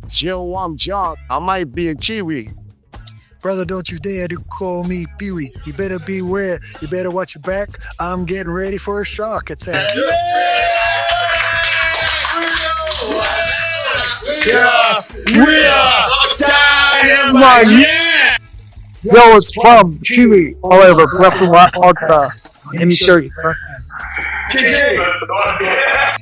Joe, I'm John. I might be a Kiwi. Brother, don't you dare to call me Pee-wee. You better beware. You better watch your back. I'm getting ready for a shark attack. Yeah, we are Dynamite. Yeah. Yo, it's PLUMTREE. However, Platform Podcast. Let me show you.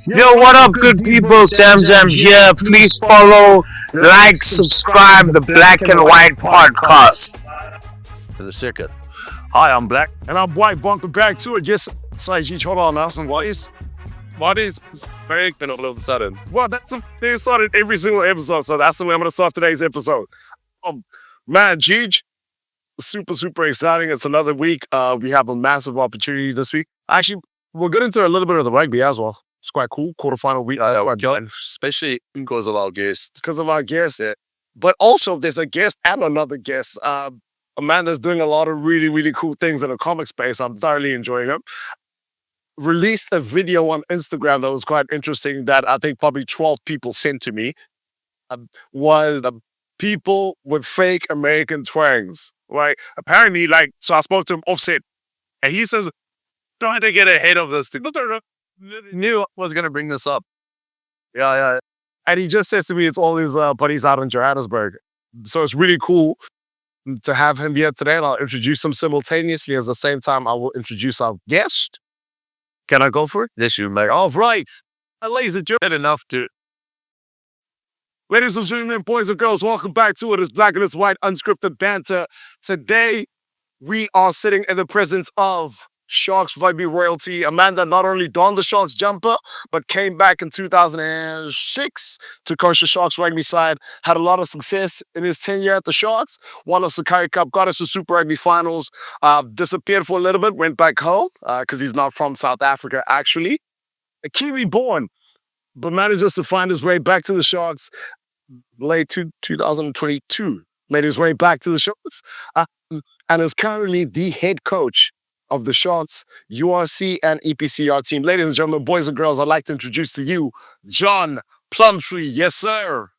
Yo, what up, good people? Sam here. Please follow, like, subscribe the Black and White Podcast. For the circuit. Hi, I'm Black. And I'm White. Welcome back to it. Just say, hold on now. What is It's very been all of a sudden. Well, they started every single episode, so that's the way I'm going to start today's episode. Man, Gigi, super exciting. It's another week. We have a massive opportunity this week. Actually, we'll get into a little bit of the rugby as well. It's quite cool. Quarterfinal week. Especially because of our guest. Because of our guest. But also, there's a guest and another guest. A man that's doing a lot of really cool things in the comic space. I'm thoroughly enjoying him. Released a video on Instagram that was quite interesting that I think probably 12 people sent to me. Was the people with fake American twangs, right? Apparently, so I spoke to him offset, and he says, Trying to get ahead of this thing. Knew I was going to bring this up. Yeah. And he just says to me, it's all his buddies out in Johannesburg. So it's really cool to have him here today, and I'll introduce him simultaneously. At the same time, I will introduce our guest. Can I go for it? Yes, you may. All right. Ladies and gentlemen, Enough to. Ladies and gentlemen, boys and girls, welcome back to it. It's Black and It's White Unscripted Banter. Today, we are sitting in the presence of Sharks rugby royalty, a man that not only donned the Sharks jumper, but came back in 2006 to coach the Sharks rugby side, had a lot of success in his tenure at the Sharks, won us the Currie Cup, got us to Super Rugby finals, disappeared for a little bit, went back home, because he's not from South Africa, actually. A Kiwi born, but manages to find his way back to the Sharks late 2022. Made his way back to the Sharks, and is currently the head coach of the Sharks, URC, and EPCR team. Ladies and gentlemen, boys and girls, I'd like to introduce to you John PLUMTREE. Yes, sir.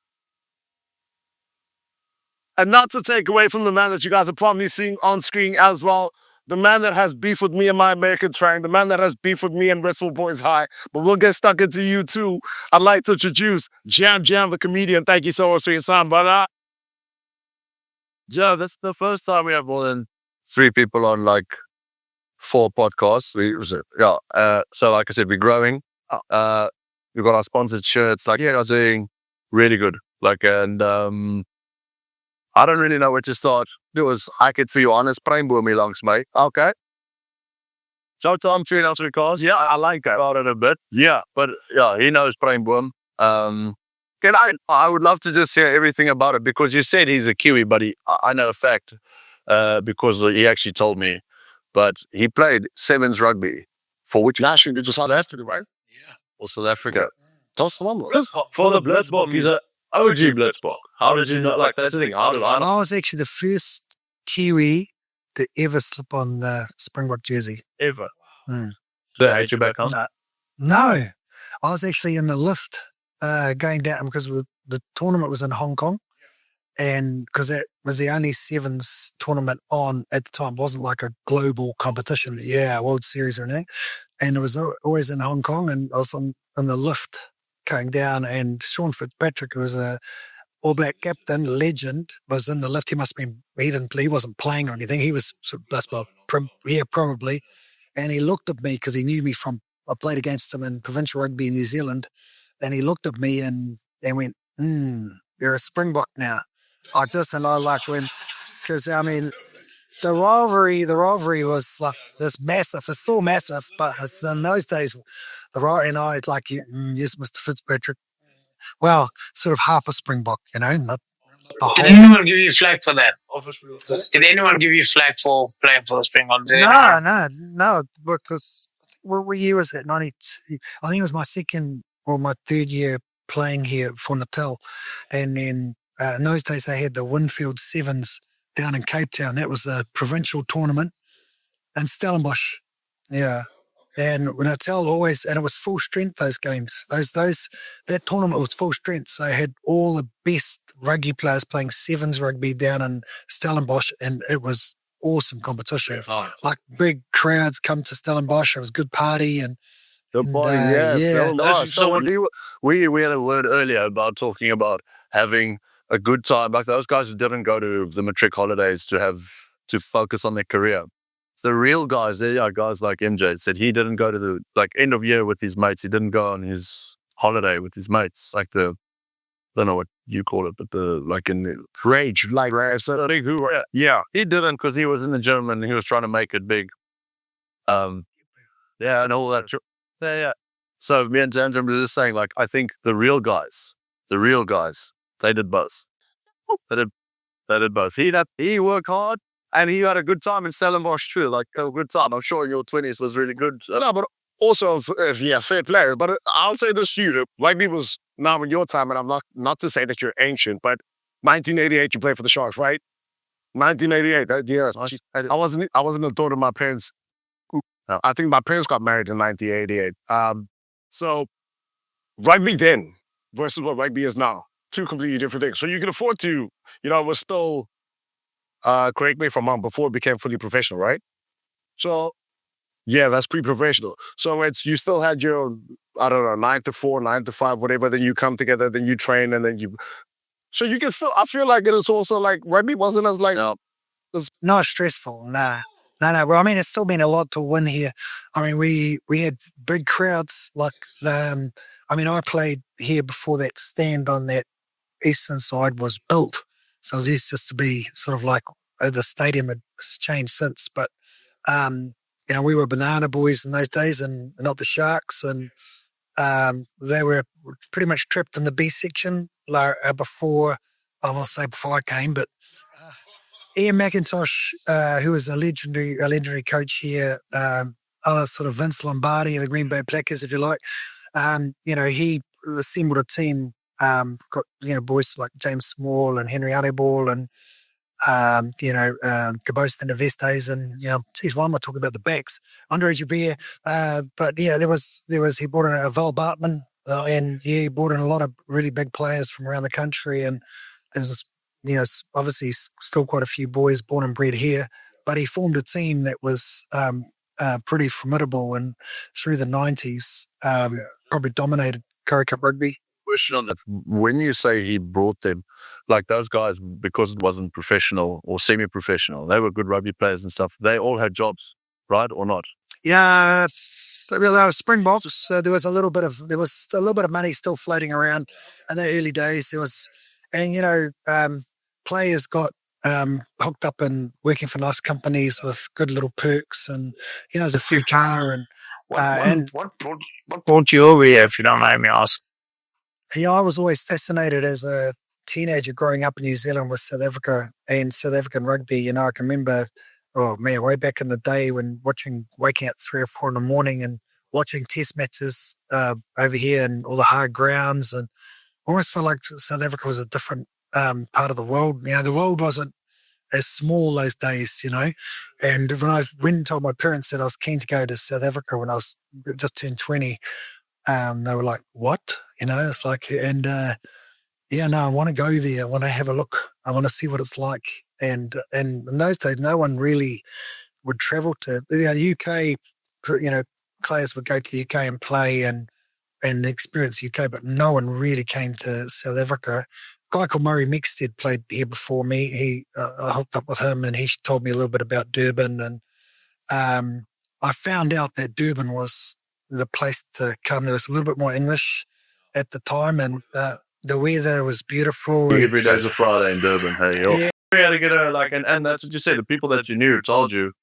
And not to take away from the man that you guys are probably seeing on screen as well, the man that has beef with me and my American twang, the man that has beef with me and Westwood Boys High, but we'll get stuck into you too. I'd like to introduce Jam, the comedian. Thank you so much for your time, brother. Yeah, that's the first time we have more than 3 people on 4 podcasts. So like I said, we're growing. We've got our sponsored shirts. I was doing really good. And I don't really know where to start. There was I could for you honest, Pruimboom hier langs my. Okay. So Tom Tree and cars. Yeah, I like that about it a bit. Yeah, but yeah, he knows Pruimboom. I would love to just hear everything about it because you said he's a Kiwi, but I know a fact because he actually told me. But he played sevens rugby for which national? Did you South Africa, right? Yeah. Or South Africa. That's phenomenal. For the Blitzbok, he's an OG Blitzbok. How did you know? That's the thing. How did I know? I was actually the first Kiwi to ever slip on the Springbok jersey. Ever? They hate you back home? No. I was actually in the lift going down because the tournament was in Hong Kong. And because that was the only sevens tournament on at the time, it wasn't like a global competition, World Series or anything. And it was always in Hong Kong, and I was in the lift going down, and Sean Fitzpatrick, who was a All Black captain, legend, was in the lift. He wasn't playing or anything. He was sort of probably. And he looked at me because he knew me I played against him in provincial rugby in New Zealand, and he looked at me and went, you're a Springbok now. Like this, and I went, because the rivalry was like this massive. It's still massive, but in those days, the rivalry, and I yes, Mr. Fitzpatrick. Well, sort of half a Springbok, not the whole. Did anyone give you flag for that? Did anyone give you flag for playing for the Springbok? No, because what year was that? 92. I think it was my second or my third year playing here for Natal, and then. In those days, they had the Winfield Sevens down in Cape Town. That was the provincial tournament in Stellenbosch. Yeah. And when I tell always, and it was full strength, those games, that tournament was full strength. So I had all the best rugby players playing sevens rugby down in Stellenbosch, and it was awesome competition. Like big crowds come to Stellenbosch. It was a good party and party, yes. yeah. We had a word earlier about talking about having a good time. Like those guys who didn't go to the matric holidays to focus on their career. The real guys, there are guys like MJ said he didn't go to the end of year with his mates. He didn't go on his holiday with his mates, like I don't know what you call it, but in the Rage, yeah. he didn't because he was in the gym and he was trying to make it big. And all that. Yeah. So me and Jandrum were just saying, like, I think the real guys, they did both. They did both. He worked hard and he had a good time in Stellenbosch too. Like a good time. I'm sure in your 20s was really good. No, but also, fair play. But I'll say this to you: rugby was now in your time, and I'm not to say that you're ancient, but 1988, you played for the Sharks, right? 1988. I wasn't a daughter of my parents. No. I think my parents got married in 1988. So rugby then versus what rugby is now, two completely different things. So you can afford to, it was still, correct me if I'm wrong, before it became fully professional, right? So yeah, that's pre-professional. So you still had your, I don't know, 9 to 4, 9 to 5, whatever. Then you come together, then you train, and then so you can still, I feel like it is also like rugby wasn't as like. No. Not stressful, nah. No. Well, I mean, it's still been a lot to win here. I mean, we had big crowds. Like, I played here before that stand on that eastern side was built. So it used just to be sort of like the stadium had changed since. But, we were Banana Boys in those days and not the Sharks. And they were pretty much trapped in the B section before I came, but Ian McIntosh, who was a legendary coach here, other sort of Vince Lombardi, the Green Bay Packers, if you like. He assembled a team, got, boys like James Small and Henry Archibald and, Cabos and Vestes and, why am I talking about the backs? Andre Jabir. But yeah, there was, he brought in a Val Bartman, and he brought in a lot of really big players from around the country. And there's, obviously still quite a few boys born and bred here, but he formed a team that was pretty formidable and through the 90s, probably dominated Currie Cup rugby. Question on that. When you say he brought them, like those guys, because it wasn't professional or semi-professional, they were good rugby players and stuff, they all had jobs, right, or not? Yeah, so they were Springboks. So there was a little bit of money still floating around in the early days. There was, and players got hooked up and working for nice companies with good little perks, and there's a free car and what brought you over here, if you don't mind me asking? Yeah, I was always fascinated as a teenager growing up in New Zealand with South Africa and South African rugby. I can remember, way back in the day when waking up 3 or 4 in the morning and watching test matches over here and all the hard grounds, and almost felt like South Africa was a different part of the world. The world wasn't as small those days, And when I went and told my parents that I was keen to go to South Africa when I was just turned 20, they were like, "What?" It's like, and I want to go there. I want to have a look. I want to see what it's like. And in those days, no one really would travel to the UK. Players would go to the UK and play and experience the UK, but no one really came to South Africa. A guy called Murray Mexted played here before me. I hooked up with him, and he told me a little bit about Durban. And I found out that Durban was the place to come. There was a little bit more English at the time, and the weather was beautiful. Every day's a Friday in Durban. Hey, yeah. We had to get and that's what you said. The people that you knew told you,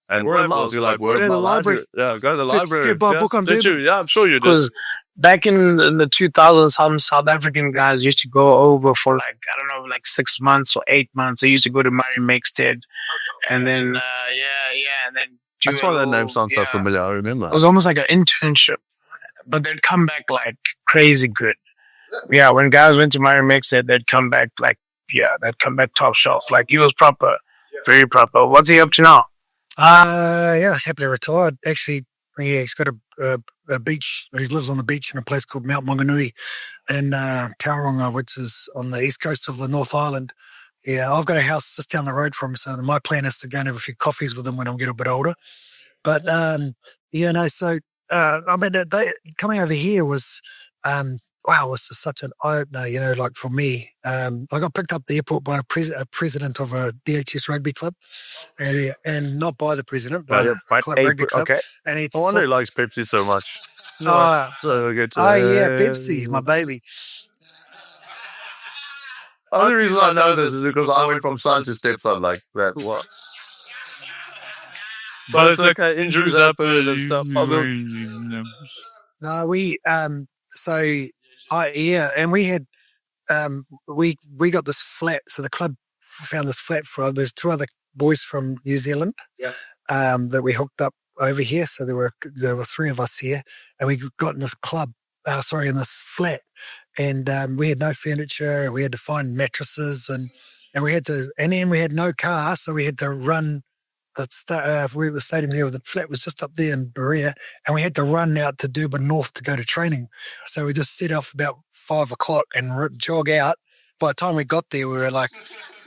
and word of mouth. You're like, word of mouth. Library. Yeah, go to the library. Did you buy a book on Durban? Yeah, I'm sure you did. Because back in the 2000s, some South African guys used to go over for 6 months or 8 months. They used to go to Murray Mexted, and then and then that's why that name sounds so familiar. I remember. It was almost like an internship, but they'd come back like crazy good. Yeah, when guys went to Murray Mexted, they'd come back they'd come back top shelf. Like he was proper, very proper. What's he up to now? He's happily retired. Actually, Yeah, he's got a beach. He lives on the beach in a place called Mount Maunganui in Tauranga, which is on the east coast of the North Island. Yeah, I've got a house just down the road from him, so my plan is to go and have a few coffees with him when I get a bit older. But yeah, no. So I mean, coming over here was wow, was just such an eye opener. You know, like for me, I got picked up at the airport by a president of a DHS rugby club, and not by the president, by a club rugby club. Okay. And it's No wonder he likes Pepsi so much. oh, So good. oh yeah, Pepsi, my baby. Only reason I know this is because I went from son to stepson like that. What? But it's okay. Injuries happen and stuff. No, we so yeah, and we had we got this flat. So the club found this flat for there's two other boys from New Zealand. Yeah. That we hooked up over here. So there were three of us here, and we got in this club. In this flat, and we had no furniture. We had to find mattresses, and we had to, and then we had no car, so we had to run. The stadium there, the flat was just up there in Berea, and we had to run out to Durban North to go to training. So we just set off about 5 o'clock and jog out. By the time we got there, we were like,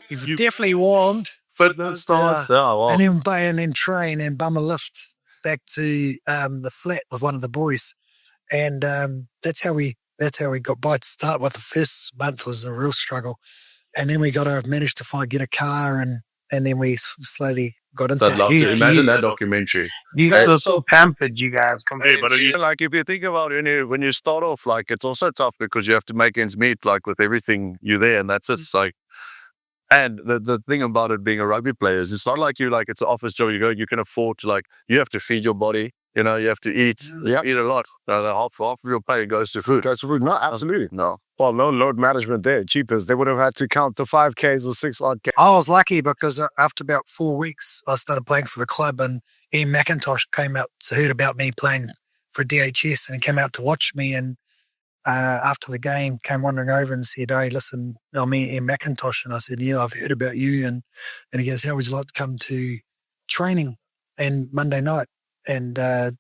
"You've definitely warmed." Fitness starts. Oh, wow. And then train and bum a lift back to the flat with one of the boys. And that's how we got by to start with. The first month was a real struggle, and then we managed to get a car, and then we slowly got into I'd love to imagine that documentary. You guys are so pampered, you guys. Hey, but like if you think about it, when you start off, like it's also tough because you have to make ends meet, like with everything you're there, and that's it. It's like, and the thing about it being a rugby player is it's not like it's an office job. You can afford to you have to feed your body. You know, you have to eat. Yep. Eat a lot. Half of your pay goes to food. No, absolutely. No. Well, no load management there. Cheapest. They would have had to count the 5Ks or 6 odd Ks. I was lucky because after about 4 weeks, I started playing for the club, and Ian McIntosh came out, heard about me playing for DHS, and came out to watch me. And after the game, came wandering over and said, "Hey, listen, I'm Ian McIntosh." And I said, "Yeah, I've heard about you." And he goes, "How would you like to come to training and Monday night?" And I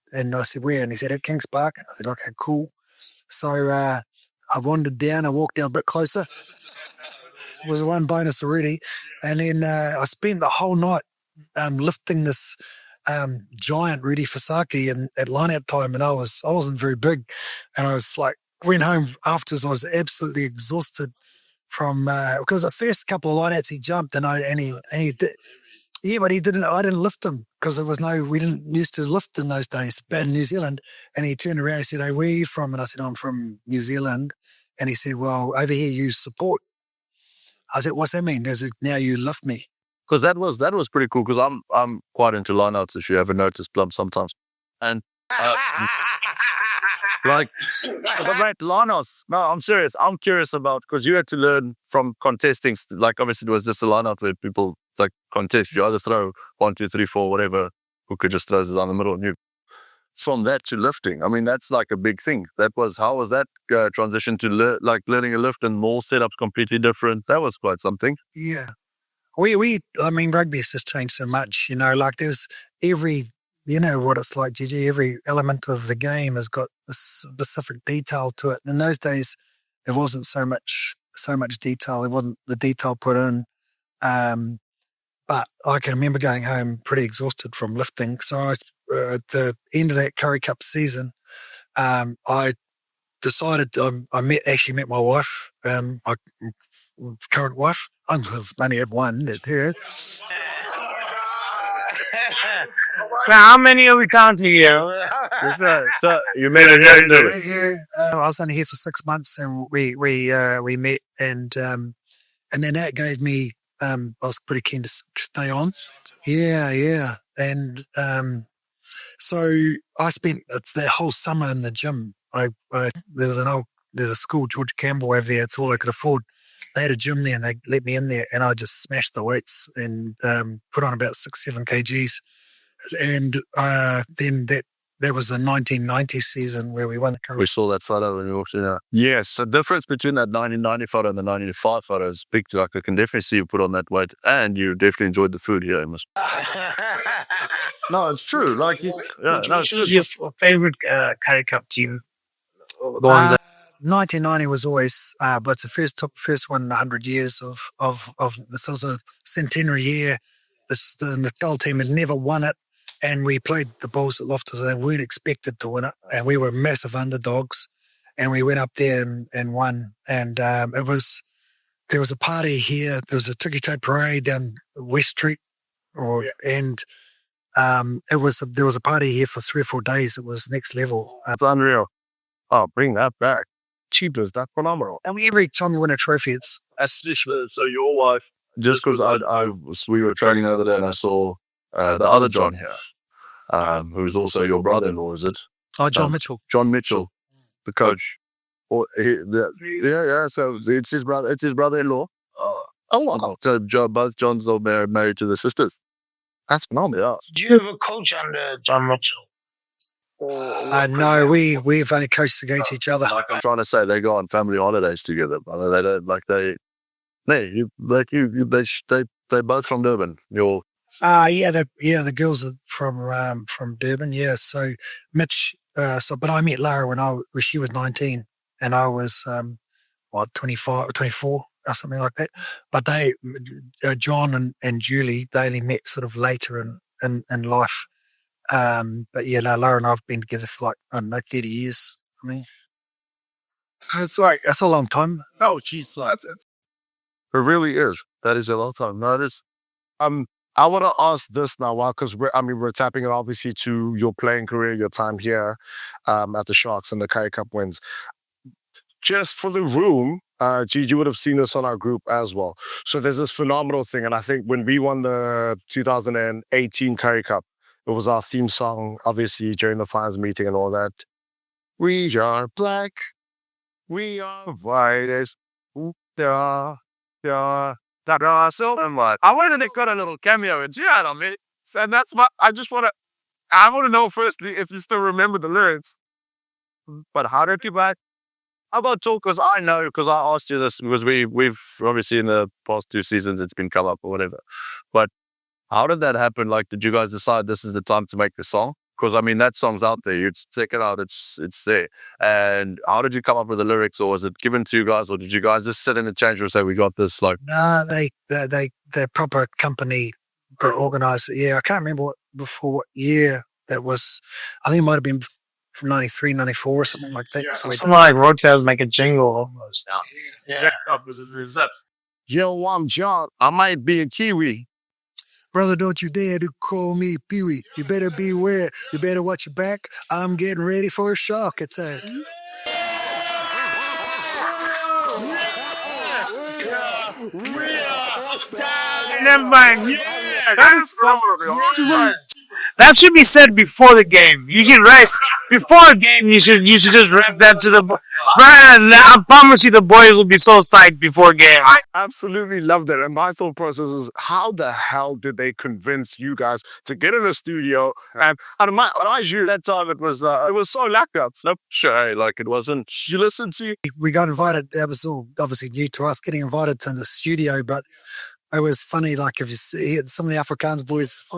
said, "Where?" And he said, "At Kings Park." I said, "Okay, cool." So I wandered down. I walked down a bit closer. It was one bonus already. And then I spent the whole night lifting this giant Rudy Fasaki at line-out time, and I wasn't very big. And I was like, went home afterwards. I was absolutely exhausted from because the first couple of line-outs he jumped, and he did. Yeah, but he didn't. I didn't lift him because we didn't used to lift in those days. Bad in New Zealand, and he turned around and said, "Hey, where are you from?" And I said, "I'm from New Zealand." And he said, "Well, over here you support." I said, "What's that mean?" He said, "Now you lift me." Because that was pretty cool. Because I'm quite into lineouts, if you ever noticed, Plum, sometimes, and like lineouts. No, I'm serious. I'm curious about because you had to learn from contesting. Like obviously, it was just a lineout where people contest. You either throw 1, 2, 3, 4, whatever. Who could just throw it down the middle? And you from that to lifting. I mean, that's like a big thing. How was that transition to learning a lift and more setups completely different? That was quite something. Yeah. I mean, rugby has just changed so much, like there's you know what it's like, Gigi, every element of the game has got a specific detail to it. In those days, there wasn't so much detail. There wasn't the detail put in. But I can remember going home pretty exhausted from lifting. So at the end of that Curry Cup season, I decided I met my wife, my current wife. I've only had one. That's her. Now, how many are we counting here? So you made it here into it. Yeah, I was only here for 6 months, and we met, and then that gave me. I was pretty keen to stay on. Yeah, and so I spent that whole summer in the gym. There's a school, George Campbell over there. It's all I could afford. They had a gym there, and they let me in there, and I just smashed the weights and put on about 6-7 kgs. And then that that was the 1990 season where we won the We Curry. saw that photo when we walked in. Yes, the difference between that 1990 photo and the 1995 photo is big. Like, I can definitely see you put on that weight, and you definitely enjoyed the food here. No, it's true. Like, yeah, no, it's Who's true. your favorite Curry Cup team? The ones that 1990 was always, but it's the first one in 100 years of this was a centenary year. The Natal team had never won it, and we played the Bulls at Loftus and we weren't expected to win it, and we were massive underdogs, and we went up there and won. And there was a party here. There was a Tiki-Toe parade down West Street, and there was a party here for 3 or 4 days. It was next level. That's unreal. Oh, bring that back. Cheapers, that's phenomenal. And every time we win a trophy, it's So your wife, just because we were training the other day and I saw the other John here, who's also your brother-in-law, is it? John Mitchell. John Mitchell, the coach. So it's his brother. It's his brother-in-law. Oh, wow. So both Johns are married to the sisters. That's phenomenal. Yeah. do you have a coach under John Mitchell? No, we've only coached against each other. Like I'm trying to say, they go on family holidays together, brother. They don't like they both from Durban. The girls are from Durban. Yeah, so Mitch. But I met Lara when she was 19, and I was 25 or 24 or something like that. But they, John and Julie, they only met sort of later in life. But yeah, no, Lara and I've been together for like, I don't know, 30 years. I mean, that's a long time. Oh, jeez, that's it. It really is. That is a lot of time. No, it is. I want to ask this now, because we're tapping it obviously to your playing career, your time here at the Sharks and the Curry Cup wins. Just for the room, Gigi would have seen this on our group as well. So there's this phenomenal thing, and I think when we won the 2018 Curry Cup, it was our theme song, obviously, during the fans meeting and all that. We are black, we are white, there are. So I wanted to cut a little cameo in on me. And that's I want to know firstly if you still remember the lyrics. But how did you back? How about talk? Because I know, because I asked you this, because we've obviously in the past 2 seasons it's been come up or whatever. But how did that happen? Like, did you guys decide this is the time to make the song? Because I mean, that song's out there. You check it out. It's there. And how did you come up with the lyrics, or was it given to you guys, or did you guys just sit in the change room and say, we got this? Like, No, the proper company that organised it. Yeah, I can't remember what year that was. I think it might have been from 93, 94 or something like that. Yeah. So we- Something like Roadhouse make a jingle almost. Yeah. Yo, I'm John. I might be a Kiwi. Brother, don't you dare to call me Pee-wee. You better beware. You better watch your back. I'm getting ready for a shark attack. Never mind. Yeah, that is phenomenal. That should be said before the game. You can rest before a game. You should just rap that to the. Man, I promise you, the boys will be so psyched before game. I absolutely loved it. And my thought process is, how the hell did they convince you guys to get in the studio? And mind you, that time it was so lacquered. nope, sure, like it wasn't. You listen to We got invited. That was all obviously new to us, getting invited to the studio. But it was funny, like if you see some of the Afrikaans boys.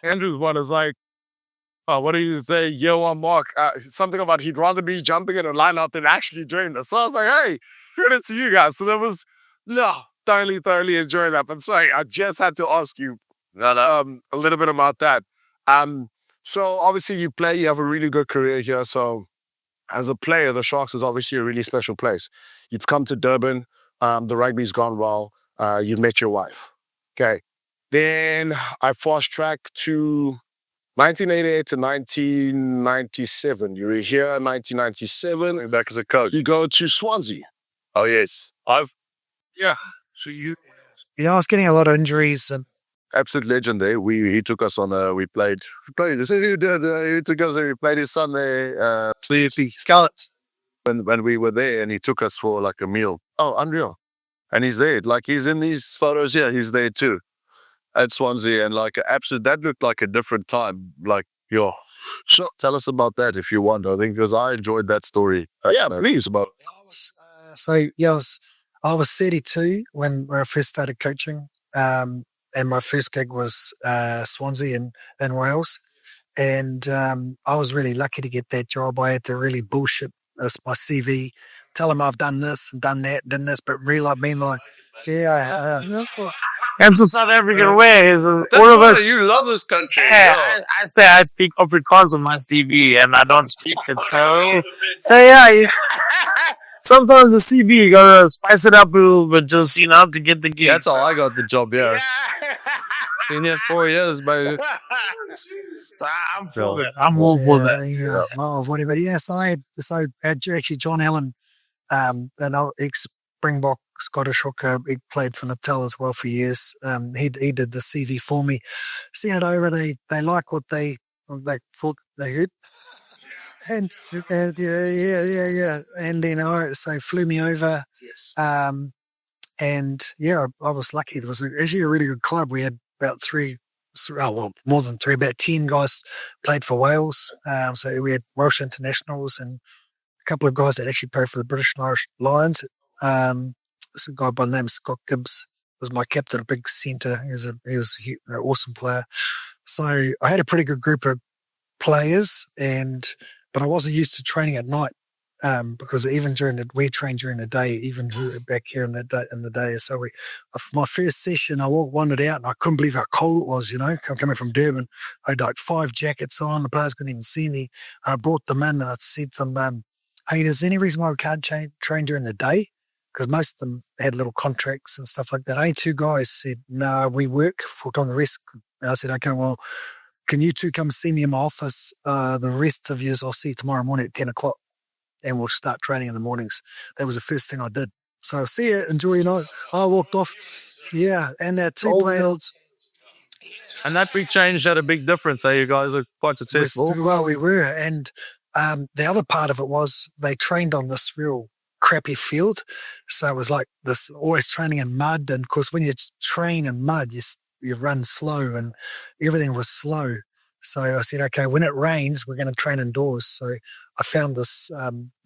Andrew's one is like, what do you say? Yo, I'm Mark. Something about he'd rather be jumping in a lineup than actually doing this. So I was like, hey, credit to you guys. So that was, thoroughly enjoying that. But sorry, I just had to ask you a little bit about that. So obviously you have a really good career here. So as a player, the Sharks is obviously a really special place. You've come to Durban. The rugby's gone well. You've met your wife. Okay. Then I fast track to 1988 to 1997. You were here in 1997. Back as a coach. You go to Swansea. Oh, yes. So Yeah, I was getting a lot of injuries, and Absolute legend there. He took us on we played. He took us there. We played his son there. Scarlet. When we were there, and he took us for like a meal. Oh, unreal. And he's there. Like, he's in these photos here. He's there too. at Swansea, and like that looked like a different time. Like, yo, so tell us about that if you want. I think because I enjoyed that story. Yeah, please. About I was, I was 32 when I first started coaching, and my first gig was Swansea in Wales, and I was really lucky to get that job. I had to really bullshit my CV, tell them I've done this and done that, done this, but really I mean like, yeah, That's the South African way. Is all of us. You love this country. Yeah, I say I speak Afrikaans on my CV and I don't speak it. So yeah, sometimes the CV you gotta spice it up a little bit, just to get the gig. That's how I got the job. Yeah, been here 4 years, baby. So I'm for that. I'm all for that. Yeah. Oh, whatever. Yeah, so actually John Allen, an old ex-Springbok Scottish hooker, he played for Natal as well for years. He did the CV for me. Sent it over. They like what they thought they heard. And yeah. And then so flew me over. yes. And yeah, I was lucky. It was actually a really good club. We had about more than three, about 10 guys played for Wales. So we had Welsh internationals and a couple of guys that actually played for the British and Irish Lions. This guy by the name of Scott Gibbs was my captain, a big centre. He was an awesome player. So I had a pretty good group of players, but I wasn't used to training at night. Because even we trained during the day, even back here in the day. So my first session, I wandered out and I couldn't believe how cold it was, coming from Durban. I had like 5 jackets on, the players couldn't even see me. I brought them in and I said to them, hey, is there any reason why we can't train during the day? Because most of them had little contracts and stuff like that. Only 2 guys said, no, we work full-time, the rest. And I said, okay, well, can you 2 come see me in my office? The rest of you I'll see you tomorrow morning at 10 o'clock. And we'll start training in the mornings. That was the first thing I did. So see you, enjoy your night. I walked off. Yeah, and 2 players. And that big change had a big difference. You guys are quite successful. Well, we were. And the other part of it was they trained on this real crappy field. So it was like this, always training in mud. And of course, when you train in mud, you run slow and everything was slow. So I said, okay, when it rains, we're going to train indoors. So I found this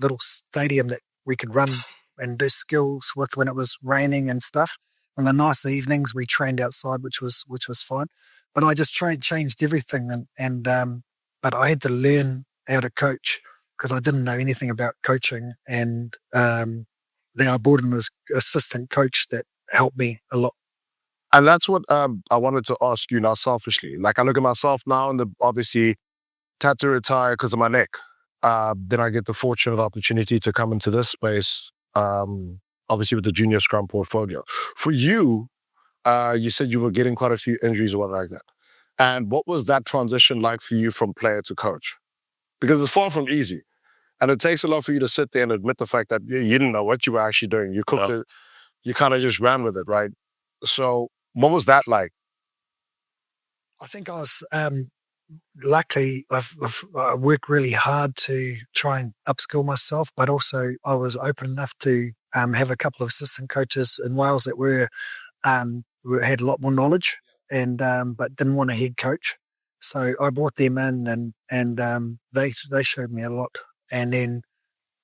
little stadium that we could run and do skills with when it was raining and stuff. On the nice evenings, we trained outside, which was fine. But I just changed everything, but I had to learn how to coach because I didn't know anything about coaching. And then I brought in this assistant coach that helped me a lot. And that's what I wanted to ask you now selfishly. Like I look at myself now and obviously had to retire because of my neck. Then I get the fortunate opportunity to come into this space, obviously with the junior scrum portfolio. For you, you said you were getting quite a few injuries or whatever like that. And what was that transition like for you from player to coach? Because it's far from easy. And it takes a lot for you to sit there and admit the fact that you didn't know what you were actually doing. You cooked it, you kind of just ran with it, right? So what was that like? I think I was luckily. I worked really hard to try and upskill myself, but also I was open enough to have a couple of assistant coaches in Wales that had a lot more knowledge and but didn't want a head coach. So I brought them in and they showed me a lot. And then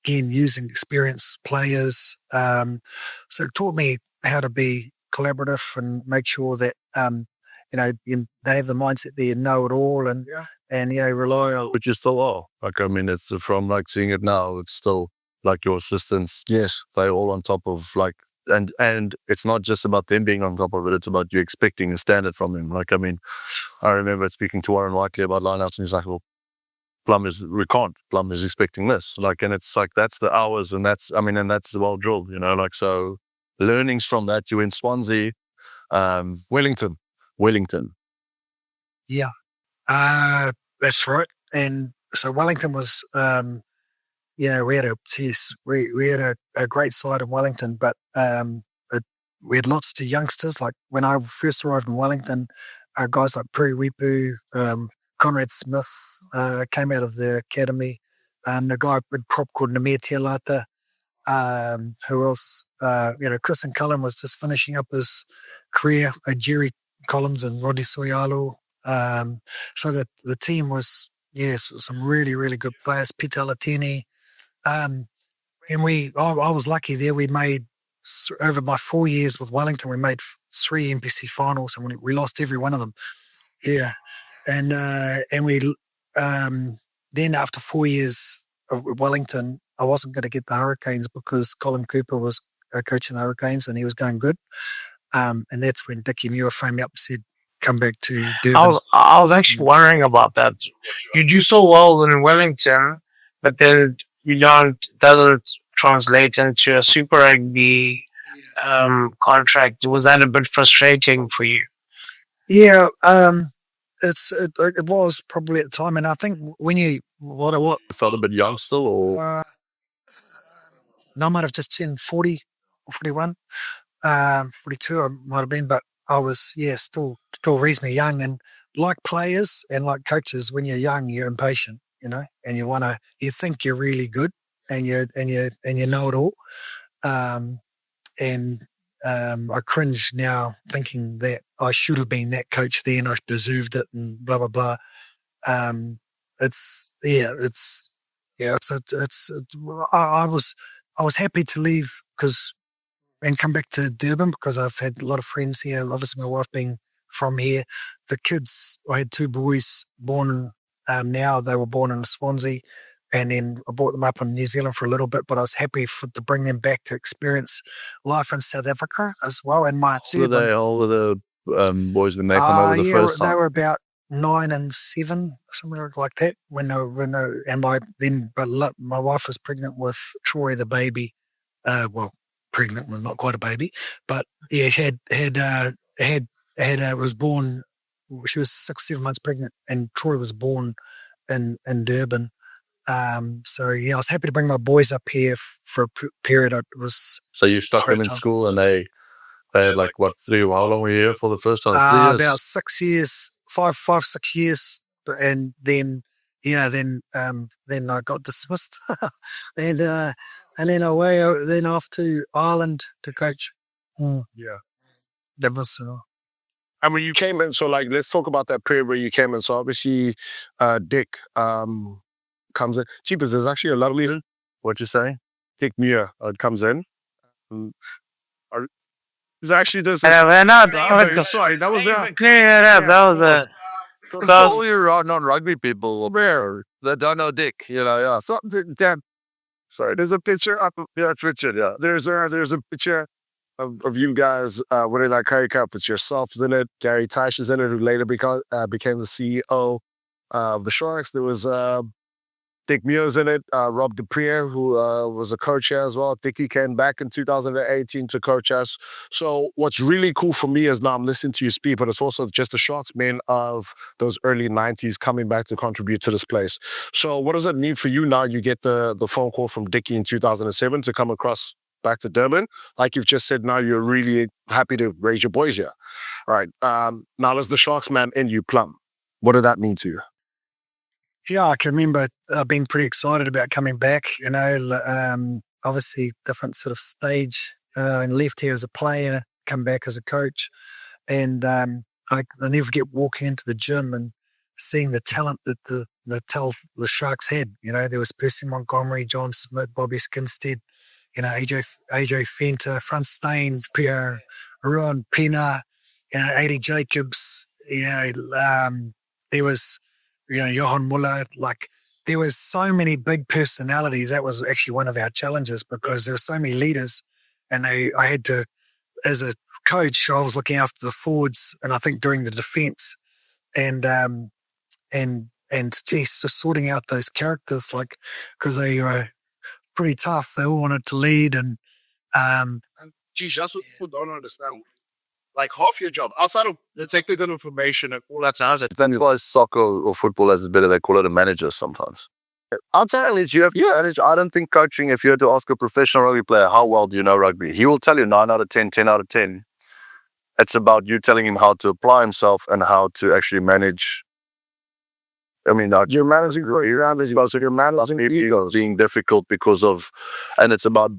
again using experienced players, so it taught me how to be collaborative and make sure that they have the mindset that you know it all and rely on. But you still are. Like, I mean, it's from like seeing it now, it's still like your assistants. Yes. They're all on top of like, and it's not just about them being on top of it, it's about you expecting a standard from them. Like, I mean, I remember speaking to Warren Whiteley about lineouts and he's like, well, Plum is expecting this. Like, and it's like, that's the hours and that's the well drilled, like, so learnings from that, you in Swansea, Wellington. Yeah, that's right. And so Wellington was, we had a great side in Wellington, but we had lots of youngsters. Like when I first arrived in Wellington, guys like Piri Wipu, Conrad Smith came out of the academy, and a guy with prop called Namir Tialata. Who else? Chris and Cullen was just finishing up his career. Jerry Collins and Rodney Soyalo. So that the team was, some really, really good players, Peter Latini. And I was lucky there. We made, over my 4 years with Wellington, we made 3 NPC finals and we lost every one of them. Yeah. And we, then after 4 years of Wellington, I wasn't going to get the Hurricanes because Colin Cooper was coaching the Hurricanes and he was going good. And that's when Dickie Muir phoned me up and said, come back to Durban. I was actually wondering about that. You do so well in Wellington, but then you doesn't translate into a Super Rugby contract. Was that a bit frustrating for you? Yeah, it was probably at the time, and I think when you what You felt a bit young still, or no, I might have just turned 40 or 41, 42 I might have been, but I was still reasonably young, and like players and like coaches, when you're young, you're impatient, and you think you're really good, and you know it all, and I cringe now thinking that I should have been that coach then. I deserved it, and blah blah blah. I was happy to leave and come back to Durban because I've had a lot of friends here. Obviously, my wife being from here, the kids. I had 2 boys born. Now they were born in Swansea. And then I brought them up in New Zealand for a little bit, but I was happy to bring them back to experience life in South Africa as well. And my how old were the boys when they come over the first time? They were about 9 and 7, something like that. My wife was pregnant with Troy, the baby. Pregnant, well, not quite a baby, but yeah, was born. She was 6-7 months pregnant, and Troy was born in Durban. So I was happy to bring my boys up here for a period. So you stuck them in school, and they had like what 3? How long were you here for the first time? 3 years. About 6 years, 6 years, and then I got dismissed, and then then off to Ireland to coach. Yeah. That was. And when you came in, so like, let's talk about that period where you came in. So obviously, Dick comes in. Jeepers, there's actually a lovely. What'd you say? Dick Muir comes in. There's actually this. Sorry, That was clearing that up. That was a. Because all your non-rugby people rare that don't know Dick, yeah. So, Dan, sorry, there's a picture up. Yeah, it's Richard. Yeah, there's a picture of you guys winning that Curry Cup. It's yourself in it. Gary Tyche is in it, who later became the CEO of the Sharks. There was Dick Muir's in it. Rob Dupree, who was a coach here as well. Dickie came back in 2018 to coach us. So what's really cool for me is now I'm listening to you speak, but it's also just the Sharks men of those early 90s coming back to contribute to this place. So what does it mean for you now? You get the phone call from Dickie in 2007 to come across back to Durban. Like you've just said, now you're really happy to raise your boys here. All right. Now as the Sharks man in you, Plum, what did that mean to you? Yeah, I can remember being pretty excited about coming back. Obviously different sort of stage. And left here as a player, come back as a coach, and I never forget walking into the gym and seeing the talent that the Sharks had. There was Percy Montgomery, John Smith, Bobby Skinstead, AJ Fenter, Frans Steyn, Pierre, Ron Pena, Adi Jacobs. There was. Johan Muller, there was so many big personalities. That was actually one of our challenges because there were so many leaders, and I had to, as a coach, I was looking after the forwards, and I think during the defence, and just sorting out those characters, because they were pretty tough. They all wanted to lead, and Geez, that's what people don't understand. Like half your job, outside of the technical information and all that sounds. That's why soccer or football is better. They call it a manager sometimes. Outside of it, you have managed. I don't think coaching, if you had to ask a professional rugby player, how well do you know rugby? He will tell you 9 out of 10, 10 out of 10. It's about you telling him how to apply himself and how to actually manage. You're managing egos being difficult and it's about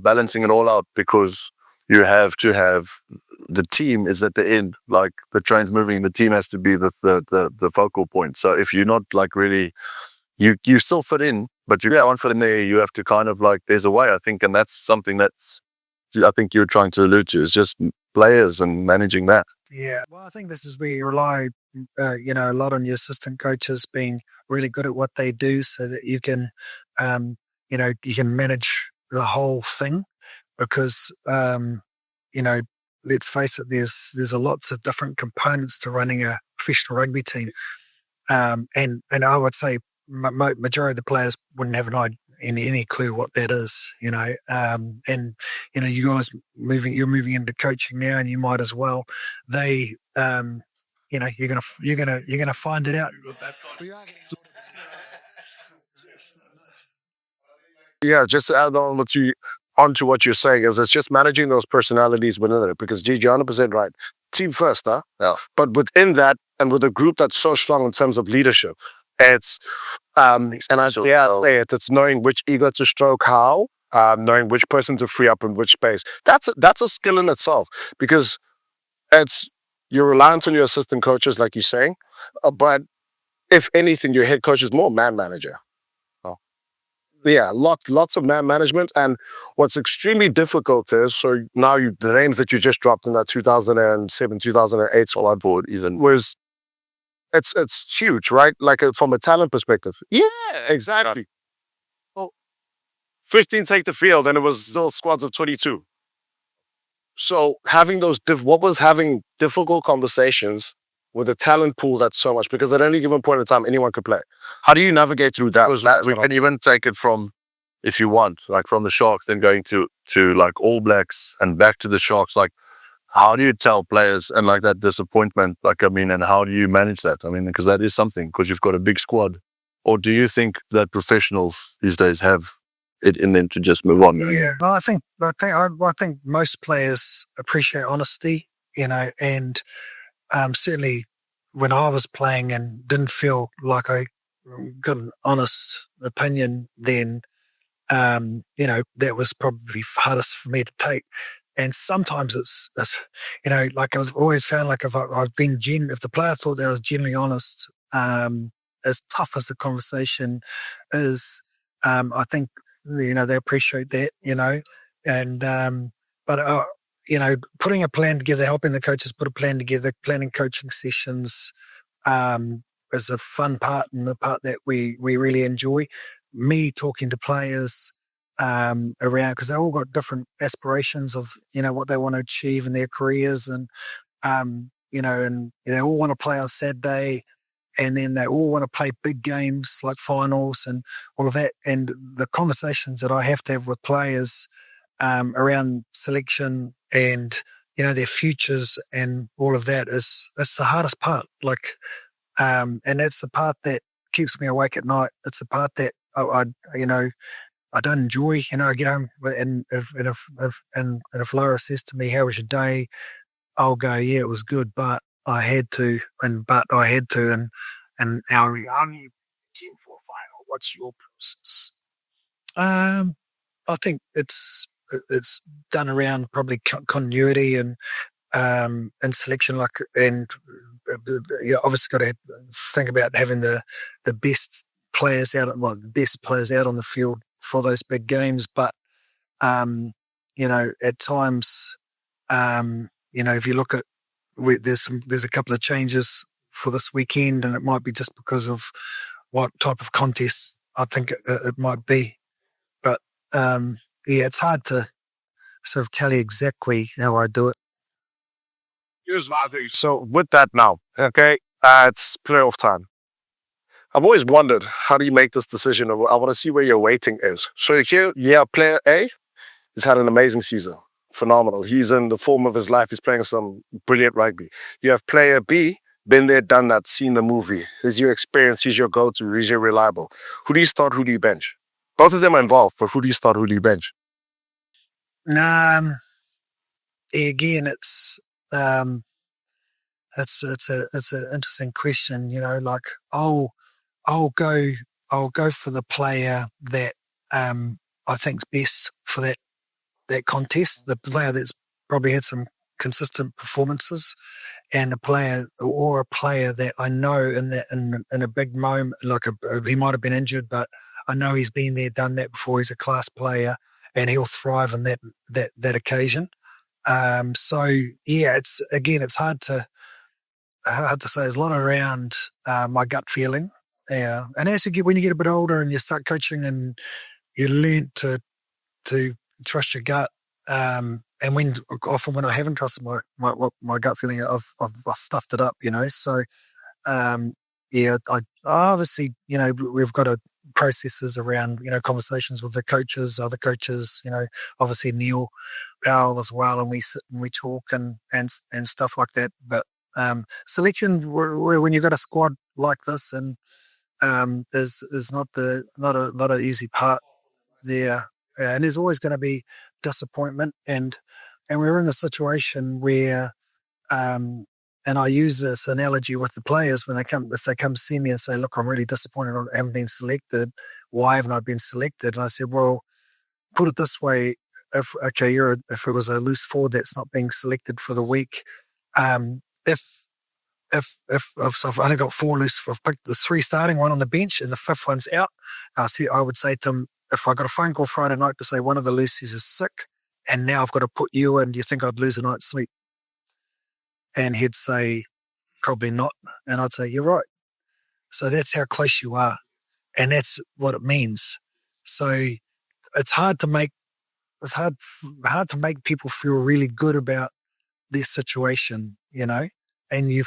balancing it all out because you have to have the team is at the end. Like the train's moving, the team has to be the focal point. So if you're not like really, you still fit in, but you don't fit in there. You have to kind of like, there's a way, I think, and that's something that's I think you're trying to allude to, is just players and managing that. Yeah. Well, I think this is where you rely, a lot on your assistant coaches being really good at what they do, so that you can, you can manage the whole thing. Because, let's face it, there's a lots of different components to running a professional rugby team. And I would say majority of the players wouldn't have any clue what that is, and you guys you're moving into coaching now, and you might as well. You're gonna find it out. Yeah, just to add onto what you're saying is it's just managing those personalities within it, because Gigi, 100% right. Team first, huh? Yeah. But within that, and with a group that's so strong in terms of leadership, it's it's knowing which ego to stroke how, knowing which person to free up in which space. That's a skill in itself, because you're reliant on your assistant coaches, like you're saying, but if anything, your head coach is more man manager. Yeah, lots of man management. And what's extremely difficult is, so now the names that you just dropped in that 2007, 2008 squad board even was, it's huge, right? Like from a talent perspective. Yeah, exactly. Well, 15 take the field, and it was still squads of 22. So having having difficult conversations with a talent pool that's so much, because at any given point in time, anyone could play. How do you navigate through that? We can even take it from, if you want, like from the Sharks, then going to like All Blacks and back to the Sharks. Like, how do you tell players and like that disappointment? Like, I mean, and how do you manage that? I mean, because that is something, because you've got a big squad. Or do you think that professionals these days have it in them to just move on? Yeah, well, I think most players appreciate honesty, and certainly when I was playing and didn't feel like I got an honest opinion, then that was probably hardest for me to take. And sometimes it's like I've always found, like if if the player thought that I was genuinely honest, as tough as the conversation is, I think they appreciate that, and but putting a plan together, helping the coaches put a plan together, planning coaching sessions, is a fun part, and the part that we really enjoy. Me talking to players around, because they all got different aspirations of what they want to achieve in their careers, and and they all want to play on Saturday, and then they all want to play big games like finals and all of that. And the conversations that I have to have with players around selection and their futures and all of that is the hardest part. Like, and that's the part that keeps me awake at night. It's the part that I don't enjoy. I get home, and if Laura says to me, "How was your day?" I'll go, "Yeah, it was good, but I had to," and how are you team for a final? What's your process? I think it's done around probably continuity and selection, and obviously got to think about having the best players out, the best players out on the field for those big games. But at times, if you look at there's a couple of changes for this weekend, and it might be just because of what type of contest I think it might be. But it's hard to sort of tell you exactly how I do it. Here's my thing. So with that now, okay, it's playoff time. I've always wondered, how do you make this decision? I want to see where your weighting is. So here, player A has had an amazing season. Phenomenal. He's in the form of his life. He's playing some brilliant rugby. You have player B, been there, done that, seen the movie. He's your experience. He's your go-to. He's your reliable. Who do you start? Who do you bench? Both of them are involved, but who do you start? Who do you bench? Again, it's an interesting question. Like I'll go for the player that I think's best for that contest, the player that's probably had some consistent performances, and a player that I know in a big moment, like he might have been injured, but I know he's been there, done that before. He's a class player, and he'll thrive in that occasion. So yeah, it's hard to say. There's a lot around my gut feeling. Yeah, and when you get a bit older and you start coaching, and you learn to trust your gut. And often when I haven't trusted my gut feeling, I've stuffed it up, So yeah, I obviously, we've got processes around, conversations with the coaches, other coaches, obviously Neil Powell as well, and we sit and we talk and stuff like that. But selection, when you've got a squad like this, and is not an easy part there, and there's always going to be disappointment, and we're in a situation where, and I use this analogy with the players if they come see me and say, look, I'm really disappointed I haven't been selected. Why haven't I been selected? And I said, well, put it this way, if it was a loose forward that's not being selected for the week, if I've only got 4 loose, I've picked the 3 starting, 1 on the bench, and the 5th one's out, I would say to them, if I got a phone call Friday night to say one of the loosies is sick, and now I've got to put you in, do you think I'd lose a night's sleep? And he'd say, probably not. And I'd say, you're right. So that's how close you are. And that's what it means. So it's hard to make people feel really good about their situation, and you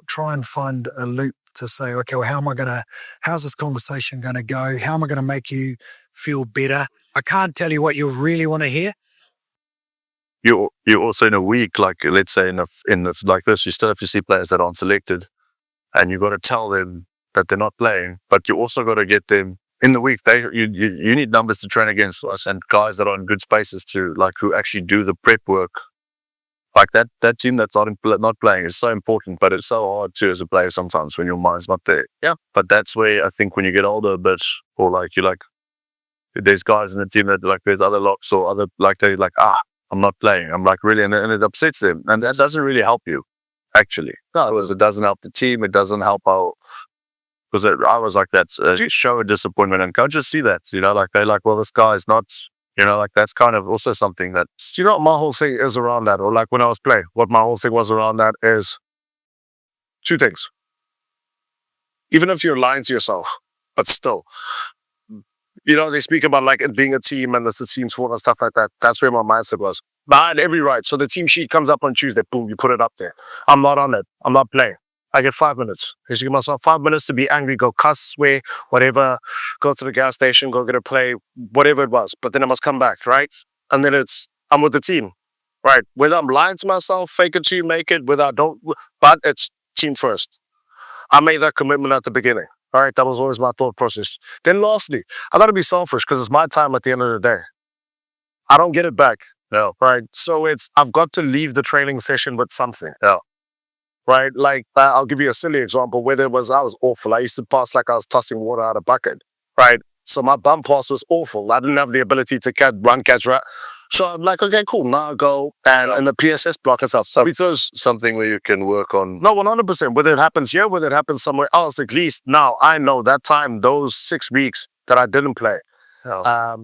try and find a loop to say, okay, well, how's this conversation going to go? How am I going to make you feel better? I can't tell you what you really want to hear. You also in a week, like let's say in the like this, you still have to see players that aren't selected, and you got to tell them that they're not playing, but you also got to get them in the week. You need numbers to train against us, and guys that are in good spaces who actually do the prep work. Like that team that's not playing is so important, but it's so hard too as a player sometimes when your mind's not there. Yeah. But that's where I think when you get older a bit, or there's guys in the team that there's other locks or other they're like, I'm not playing. I'm really, and it upsets them, and that doesn't really help you, actually. No, because it doesn't help the team. It doesn't help because I was like that. Show a disappointment, and coaches see that. They're like, well, this guy's not. That's kind of also something that... What my whole thing is around that, or when I was playing, what my whole thing was around that is 2 things. Even if you're lying to yourself, but still, they speak about it being a team and it's a team sport and stuff like that. That's where my mindset was. But I had every right. So the team sheet comes up on Tuesday, boom, you put it up there. I'm not on it. I'm not playing. I get 5 minutes. I should give myself 5 minutes to be angry, go cuss, swear, whatever, go to the gas station, go get a play, whatever it was. But then I must come back, right? And then I'm with the team, right? Whether I'm lying to myself, fake it till you make it, whether I don't, but it's team first. I made that commitment at the beginning, all right? That was always my thought process. Then lastly, I got to be selfish because it's my time at the end of the day. I don't get it back, No. right? So I've got to leave the training session with something. Yeah. Right? I'll give you a silly example. Whether it was, I was awful. I used to pass like I was tossing water out of a bucket, right? So my bum pass was awful. I didn't have the ability to catch, right? So I'm like, okay, cool. Now I go and the PSS block and stuff. So because something where you can work on. No, 100%. Whether it happens here, whether it happens somewhere else, at least now I know that time, those 6 weeks that I didn't play. Yeah.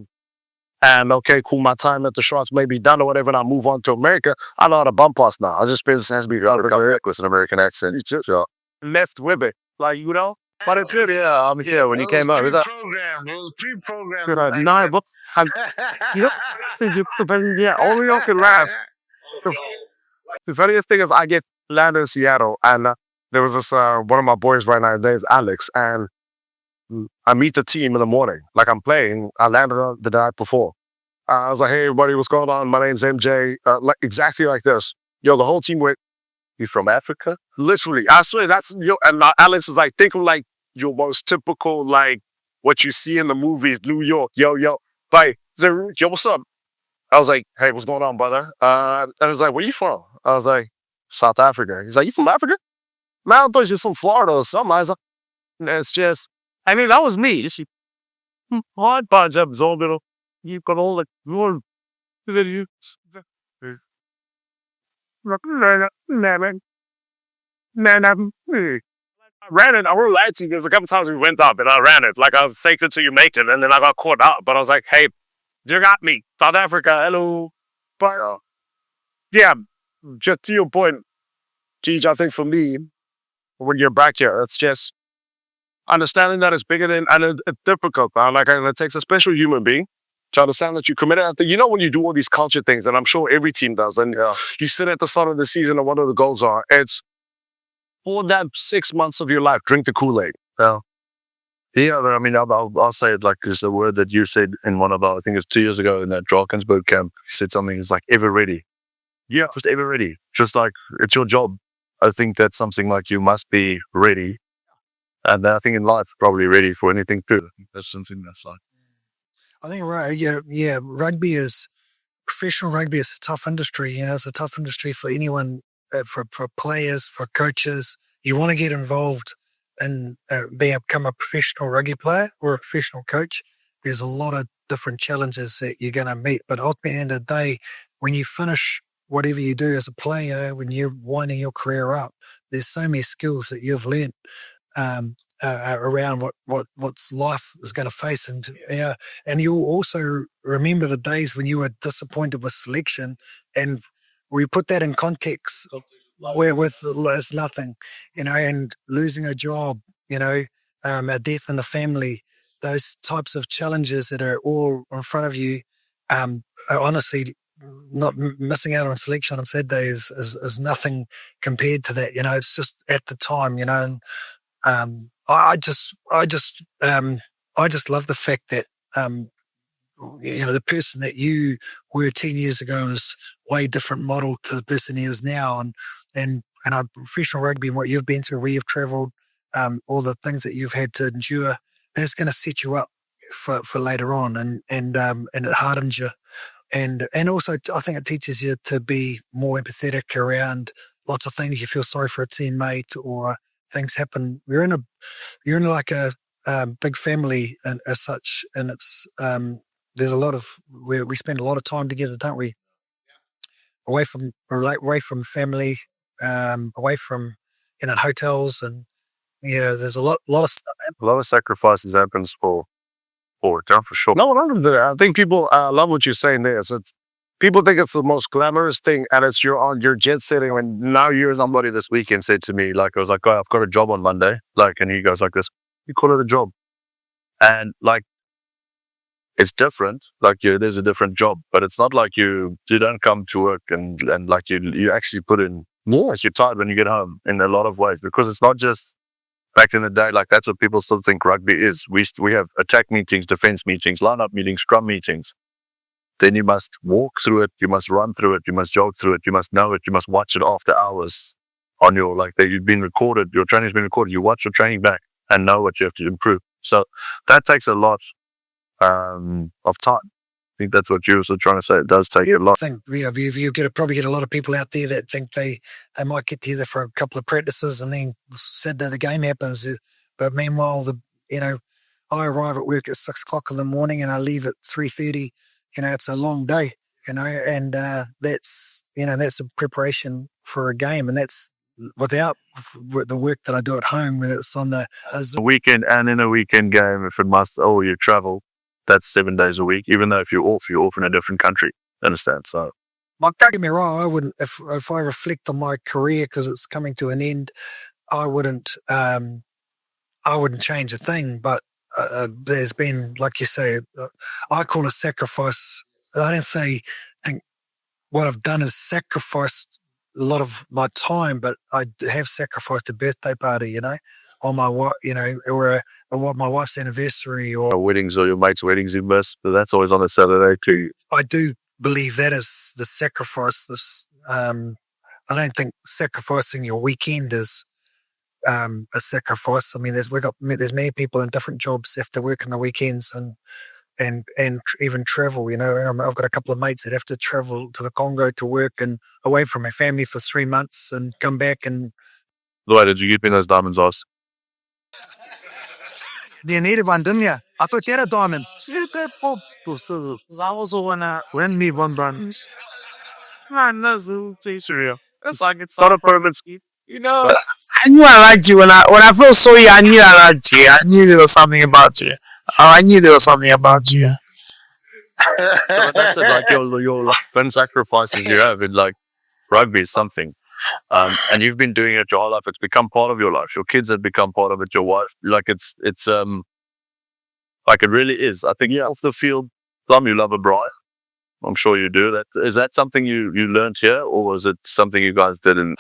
And okay, cool, my time at the Sharks may be done or whatever, and I move on to America. I know how to bump pass now. I just business has to be Come back with an American accent. Sure. Less with it. But it's good. Yeah, when you came out, was that? It was pre-programmed. No, but only you can laugh. The funniest thing is I get landed in Seattle, and there was this one of my boys right now, his name is Alex, and I meet the team in the morning. I'm playing. I landed the night before. I was like, hey, everybody, what's going on? My name's MJ. Exactly like this. Yo, the whole team went, You from Africa? literally. I swear, that's, and Alex is like, think of your most typical, what you see in the movies, New York, yo. Bye. Yo, what's up? I was like, hey, what's going on, brother? And I was like, where you from? I was like, South Africa. He's like, you from Africa? Man, I thought you was from Florida or something. I was like, it's just, that was me. Hard punch up, so little. You got all the, I ran it. I won't lie to you. There's a couple times we went up and I ran it. Like I was fake it till you make it. And then I got caught up. But I was like, hey, you got me. South Africa, hello. But yeah, just to your point, Gigi, I think for me, when you're back here, it's just understanding that it's bigger than, and it's difficult. Like, and it takes a special human being to understand that you committed. You know, when you do all these culture things, and I'm sure every team does, and you sit at the start of the season and what are the goals are, it's for that 6 months of your life, drink the Kool-Aid. Yeah. Yeah, but I mean, I'll say it like it's a word that you said in one of our, I think it was 2 years ago in that Drakensberg camp. You said something, it's like ever ready. Yeah. Just ever ready. Just like it's your job. I think that's something like you must be ready. And I think in life, probably ready for anything too. That's something that's like. I think, right, professional rugby is a tough industry. You know, it's a tough industry for anyone, for players, for coaches. You want to get involved and become a professional rugby player or a professional coach. There's a lot of different challenges that you're going to meet. But ultimately, at the end of the day, when you finish whatever you do as a player, when you're winding your career up, there's so many skills that you've learned around what's life is going to face. And you'll also remember the days when you were disappointed with selection, and we put that in context where with it's nothing, you know, and losing a job, you know, a death in the family, those types of challenges that are all in front of you, are honestly not missing out on selection on Saturday is nothing compared to that. You know, it's just at the time, you know, and I just love the fact that you know, the person that you were 10 years ago is way different model to the person he is now, and professional rugby and what you've been through, where you've travelled, all the things that you've had to endure, that's going to set you up for later on, and it hardens you. And also, I think it teaches you to be more empathetic around lots of things. You feel sorry for a teammate, or things happen. You're in like a big family and as such, and it's there's a lot of we spend a lot of time together, don't we? Away from family, away from hotels, and there's a lot of stuff. A lot of sacrifices happens for it, for sure. No, I think people love what you're saying there. So people think it's the most glamorous thing, and it's you're on your jet setting. And now you're Somebody this weekend said to me, like, I was like, oh, I've got a job on Monday. Like, and he goes like this, you call it a job. And like, it's different. Like, there's a different job, but it's not like you don't come to work and like you actually put in more. You're tired when you get home in a lot of ways, because it's not just back in the day. Like, that's what people still think rugby is. We have attack meetings, defense meetings, lineup meetings, scrum meetings. Then you must walk through it. You must run through it. You must jog through it. You must know it. You must watch it after hours on your, like, that you've been recorded. Your training's been recorded. You watch your training back and know what you have to improve. So that takes a lot of time. I think that's what you're also trying to say. It does take a lot. I think you probably get a lot of people out there that think they might get together for a couple of practices and then said that the game happens. But meanwhile, I arrive at work at 6 o'clock in the morning and I leave at 3:30. It's a long day, and that's a preparation for a game, and that's without the work that I do at home, when it's on the weekend. And in a weekend game, if it must, you travel, that's 7 days a week. Even though if you're off in a different country. Understand? So, don't get me wrong, I wouldn't, if I reflect on my career, because it's coming to an end, I wouldn't change a thing. But there's been, like you say, I call it sacrifice. I don't think what I've done is sacrificed a lot of my time, but I have sacrificed a birthday party, on my or what my wife's anniversary, or weddings, or your mates' weddings you miss. But that's always on a Saturday too. I do believe that is the sacrifice. I don't think sacrificing your weekend is a sacrifice. I mean, there's many people in different jobs have to work on the weekends and even travel. I've got a couple of mates that have to travel to the Congo to work and away from my family for 3 months and come back. And Why did you give me those diamonds, Oz? You needed one, didn't you? I thought you had a diamond. I also want to lend me one, bro. It's like it's not a permanent scheme. You know, I knew I liked you when I first saw you. I knew I liked you. I knew there was something about you. I knew there was something about you. So that's it. Like your life and sacrifices you have in like rugby is something. And you've been doing it your whole life. It's become part of your life. Your kids have become part of it. Your wife, like it's like it really is. I think off the field, Plum, you love a braai. I'm sure you do. That something you learned here, or was it something you guys did in?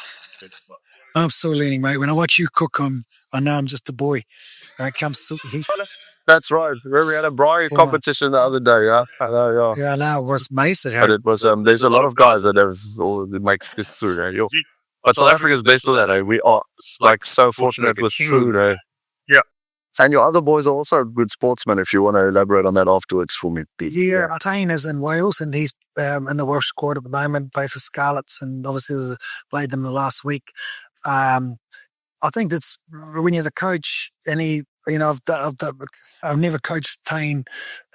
I'm still learning, mate. When I watch you cook, I know I'm just a boy. When it comes to heat, That's right. We had a braai Yeah. competition the other day. Yeah, I know, yeah. yeah, I know it was amazing. But it was there's a lot of guys that have all that make this through. Yo. But South Africa's best for that. We are like so fortunate with food. Yeah. And your other boys are also good sportsmen. If you want to elaborate on that afterwards for me, please. Yeah, Tane is in Wales and he's in the Welsh squad at the moment, play for Scarlets, and obviously played them the last week. I think that's when you're the coach, and I've never coached Tane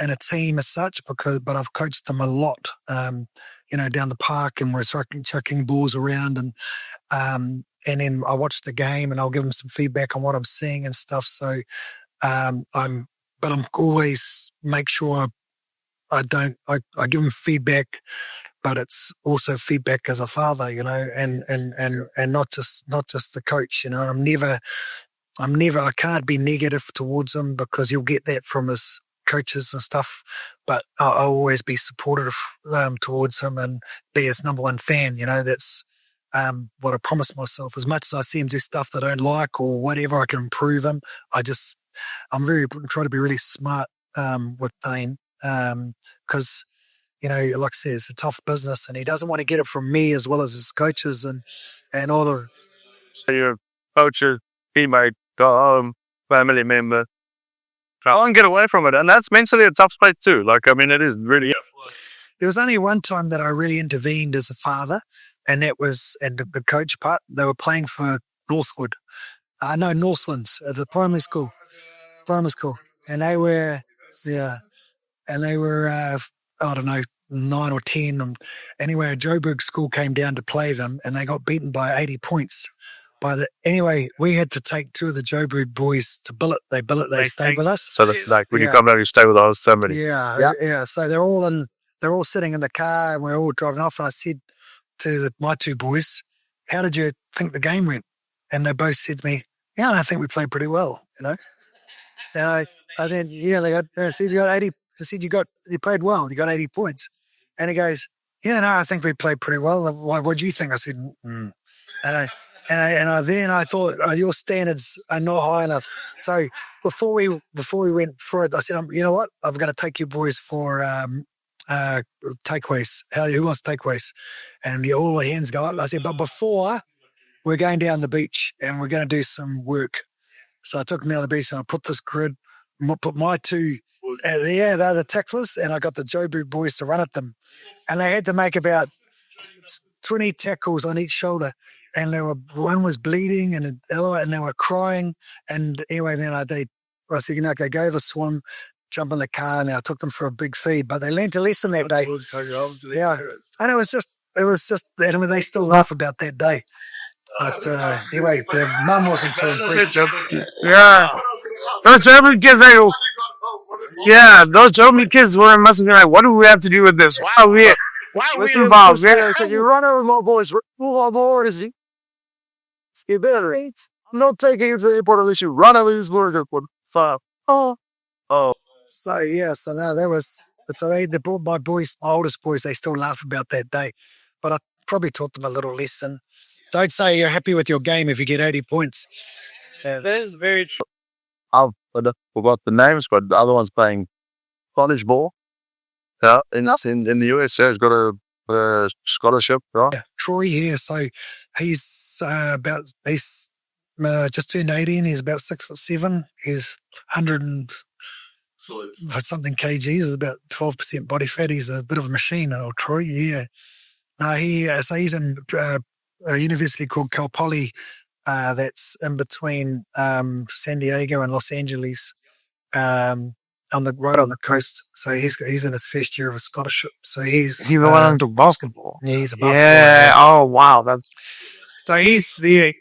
in a team as such but I've coached them a lot. Down the park, and we're chucking balls around, and then I watch the game and I'll give them some feedback on what I'm seeing and stuff. So I'm always make sure I give them feedback, but it's also feedback as a father, and not just the coach, I can't be negative towards him because you'll get that from his coaches and stuff, but I'll always be supportive towards him and be his number one fan. That's what I promised myself. As much as I see him do stuff that I don't like or whatever, I can improve him. Try to be really smart with Dane because like I said, it's a tough business, and he doesn't want to get it from me as well as his coaches and all the. So your coaches, teammate, go home, family member. Try and get away from it, and that's mentally a tough space too. Like, I mean, it is really. There was only one time that I really intervened as a father, and that was at the coach part. They were playing for Northwood. Northlands at the primary school, and they were I don't know, 9 or 10. And anyway, a Joburg school came down to play them, and they got beaten by 80 points. Anyway, we had to take 2 of the Joburg boys to billet. They stayed with us. So that when you come down, you stay with us, family. Yeah. So they're all sitting in the car, and we're all driving off. And I said to my 2 boys, "How did you think the game went?" And they both said to me, "Yeah, I think we played pretty well." And I said, I said, "You got 80." I said, "You played well. You got 80 points." And he goes, "Yeah, no, I think we played pretty well. What do you think?" I said, "Mm." Then I thought, your standards are not high enough. So before we went for it, I said, you know what? I'm going to take you boys for takeaways. Who wants takeaways? And all the hands go up. I said, but before we're going down the beach and we're going to do some work. So I took them down the beach and I put this grid, put my 2, they're the tacklers, and I got the Joburg boys to run at them. And they had to make about 20 tackles on each shoulder. And one was bleeding and they were crying. And anyway, then I said, okay, go have a swim, jump in the car, and I took them for a big feed. But they learned a lesson that day. Yeah. And it was just, I mean, they still laugh about that day. But anyway, their mum wasn't too impressed. Yeah. Those German kids, those German kids must have been like, what do we have to do with this? Why are we involved? I said, you run over my boys. Run over is he? You better eat. I'm not taking you to the airport unless you run over these boys. So, so now they brought my oldest boys, they still laugh about that day. But I probably taught them a little lesson. Don't say you're happy with your game if you get 80 points. That is very true. I forgot the names, but the other one's playing college ball. Yeah, in the US, he's got a scholarship, right? Yeah, Troy here. So he's just turned 18. He's about 6'7". He's 100 and something kgs. He's about 12% body fat. He's a bit of a machine, old Troy. Yeah. No, he's in a university called Cal Poly. That's in between San Diego and Los Angeles. right on the coast. So he's in his first year of a scholarship. So he's He went into basketball. he's a basketball. Yeah. Oh wow. That's So he's the.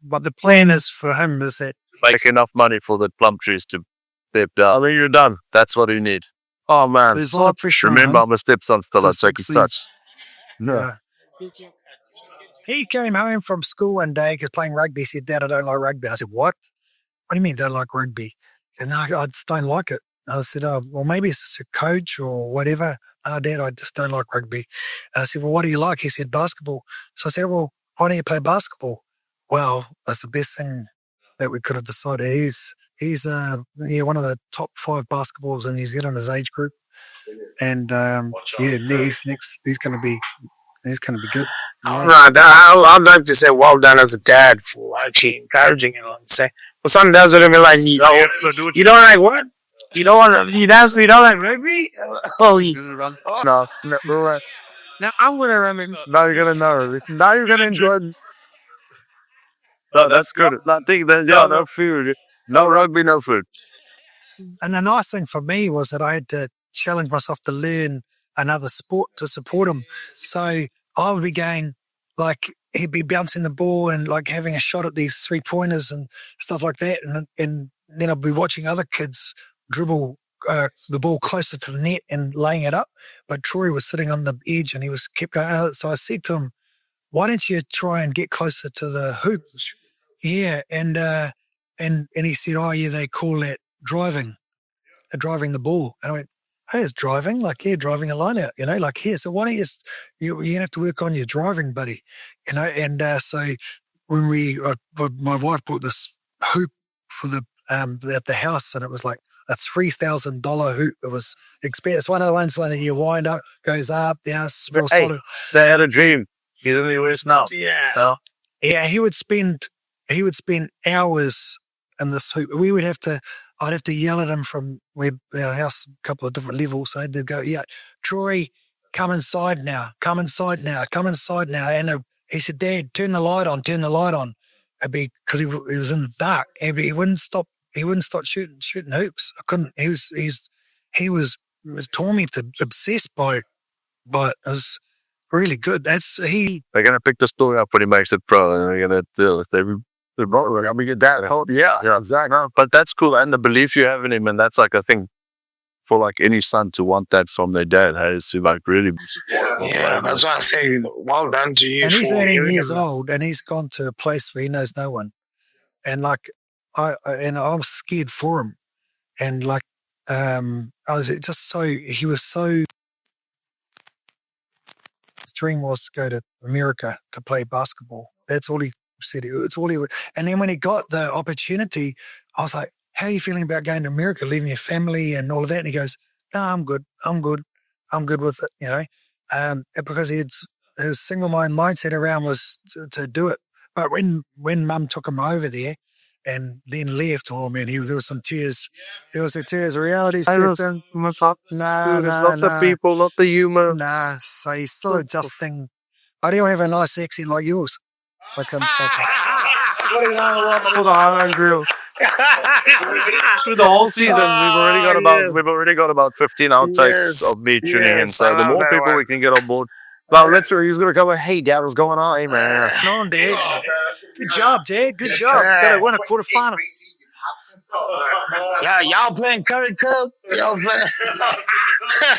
But the plan is for him is that Make enough money for the plum trees to step down. I mean, you're done. That's what you need. Oh man. there's a lot of pressure Remember, on him. I'm a stepson still. to I take his succeed. touch. No. Yeah. He came home from school one day because playing rugby. He said, "Dad, I don't like rugby." I said, "What? What do you mean don't like rugby?" And I just don't like it. I said, "Oh, well, maybe it's just a coach or whatever." "Oh, Dad, I just don't like rugby." And I said, "Well, what do you like?" He said, "Basketball." So I said, "Well, why don't you play basketball?" Well, that's the best thing that we could have decided. He's one of the top 5 basketballs in New Zealand, his age group. And he's going to be good. Yeah. right. I'd like to say well done as a dad for actually encouraging him and say, well, son does it and be like, you don't like what? You don't want to, you don't like rugby? Oh, No, right. now I'm going to run it. Now you're gonna know. Now you're gonna enjoy. No, that's good. I think that no food, no rugby, no food. And the nice thing for me was that I had to challenge myself to learn another sport to support him. So I would be going, like, he'd be bouncing the ball and like having a shot at these 3-pointers and stuff like that. And then I'd be watching other kids dribble the ball closer to the net and laying it up. But Troy was sitting on the edge and he kept going. So I said to him, "Why don't you try and get closer to the hoop?" Yeah. And he said, "Oh yeah, they call that driving the ball." And I went, "Hey, it's driving, like, yeah, driving a line out, like here. So why don't you have to work on your driving, buddy, And so when my wife bought this hoop for at the house, and it was like a $3,000 hoop. It was expensive. It's one of the ones that you wind up, goes up, down, real Hey, solid. they had a dream. He's in the US now. Yeah. No? Yeah, he would spend hours in this hoop. I'd have to yell at him from our house, a couple of different levels. So they'd go, "Yeah, Troy, come inside now, come inside now, come inside now." And he said, "Dad, turn the light on, turn the light on." It'd be because he was in the dark. And he wouldn't stop. He wouldn't stop shooting hoops. I couldn't. He was tormented, obsessed by it. But it was really good. They're gonna pick the story up when he makes it pro, and they're gonna do it. They're gonna get that. Yeah, exactly. No, but that's cool, and the belief you have in him, and that's like a thing for like any son to want that from their dad, is to like really be supportive. Yeah, that's why I say well done to you. And he's for 18 giving years him- old, and he's gone to a place where he knows no one. And like I was scared for him, and like I was just so he was so. His dream was to go to America to play basketball. That's all he said. It's all he would. And then when he got the opportunity, I was like, "How are you feeling about going to America, leaving your family and all of that?" And he goes, "No, I'm good. I'm good. I'm good with it." Because his single mindset around was to do it. But when Mum took him over there and then left, oh man, there was some tears. There was the tears. Reality stepped in. What's up? Nah, Dude, it's not the people, not the humor. Nah, so he's still adjusting. I don't have a nice accent like yours. Like him. What do you know for the Highland Grill? Through the whole season, we've already got about 15 outtakes of me tuning in. So the more people we can get on board. Well, literally, he's gonna come and, "Hey, Dad, what's going on?" Hey, man. No, Dad. Good job, Dad. Good job. Got to win a quarterfinal. Yeah, y'all playing Curry Cup?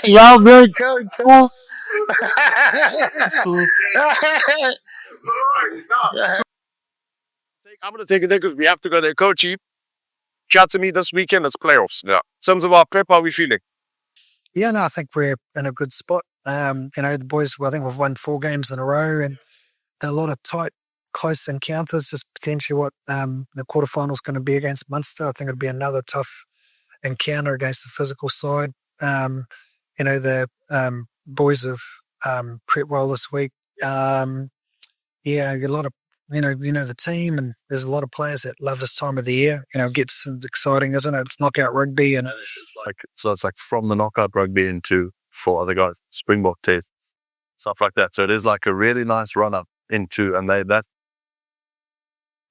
Y'all playing Curry Cup? I'm going to take it there because we have to go there. Coach, chat to me this weekend. It's playoffs. Yeah. In terms of our prep, how are we feeling? Yeah, no, I think we're in a good spot. The boys, I think we've won 4 games in a row, and a lot of tight, close encounters. Just potentially what the quarterfinal is going to be against Munster. I think it'll be another tough encounter against the physical side. The boys have prepped well this week. A lot of the team, and there's a lot of players that love this time of the year. It gets exciting, isn't it? It's knockout rugby, and it's like from the knockout rugby into, for other guys, Springbok tests, stuff like that. So it is like a really nice run up into, and that's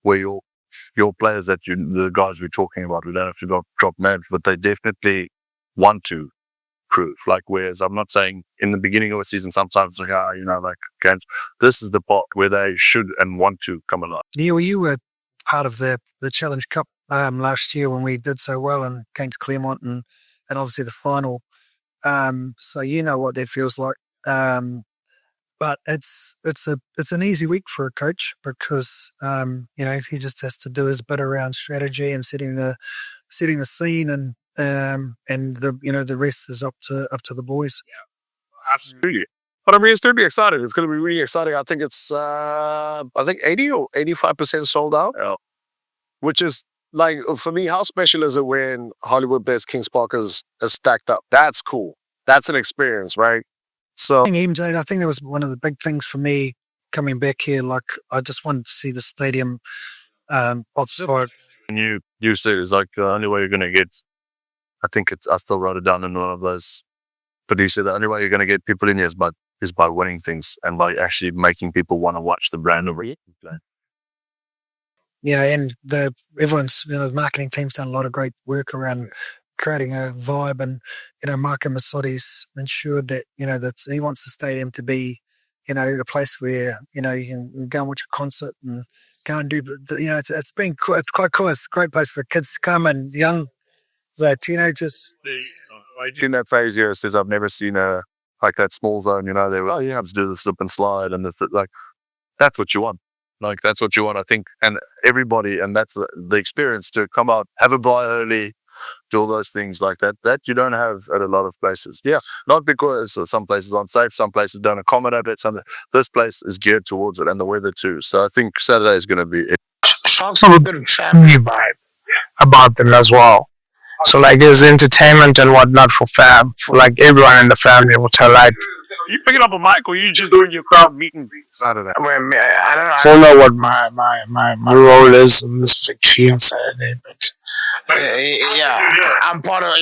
where your players the guys we're talking about, we don't have to drop names, but they definitely want to prove. Like, whereas I'm not saying in the beginning of a season, sometimes like, like games, this is the part where they should and want to come alive. Neil, you were part of the Challenge Cup last year when we did so well and against Claremont and obviously the final. So you know what that feels like. But it's an easy week for a coach because he just has to do his bit around strategy and setting the scene and the rest is up to the boys. Yeah, absolutely. But I mean, it's going to be exciting. It's going to be really exciting. I think it's 80 or 85% sold out, which is like, for me, how special is it when Hollywood Best Kings Park is stacked up? That's cool. That's an experience, right? So even Jay, I think that was one of the big things for me coming back here. Like, I just wanted to see the stadium occupied. You said it's like the only way you're going to get, I still wrote it down in one of those, but you said the only way you're going to get people in here is by winning things and by actually making people want to watch the brand over here. Yeah, and everyone's, the marketing team's done a lot of great work around creating a vibe, and Marco Massotti's ensured that that he wants the stadium to be a place where you can go and watch a concert and go and do it's been quite cool. It's a great place for kids to come and young teenagers. In that phase here, it says I've never seen like that small zone. They were have to do the slip and slide, and like that's what you want. Like that's what you want, I think, and everybody, and that's the experience to come out, have a bar early. Do all those things like that you don't have at a lot of places. Yeah, not because some places aren't safe, some places don't accommodate it. This place is geared towards it, and the weather too. So I think Saturday is going to be it. Sharks have a bit of family vibe about them as well. So like there's entertainment and whatnot for like everyone in the family, which I like. You picking up a mic or you just doing your crowd meeting Saturday? I don't know what my role is in this victory on Saturday, but yeah, I'm part of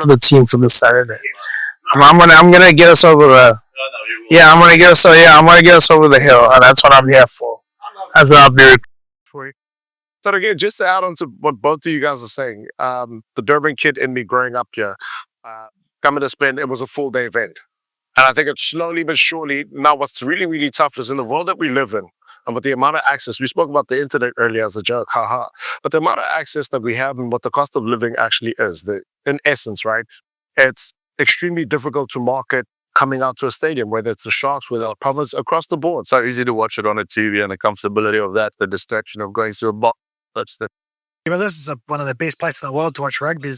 the team for this Saturday. I'm gonna get us over the I'm gonna get us over the hill, and that's what I'm here for. That's what I'll do for you. So again, just to add on to what both of you guys are saying, the Durban kid in me growing up here, coming to spend, it was a full day event. And I think it's slowly but surely, now what's really, really tough is in the world that we live in, and with the amount of access, we spoke about the internet earlier as a joke, haha, but the amount of access that we have and what the cost of living actually is, in essence, right? It's extremely difficult to market coming out to a stadium, whether it's the Sharks, whether it's Province, across the board. So easy to watch it on a TV and the comfortability of that, the distraction of going through a box. This is one of the best places in the world to watch rugby.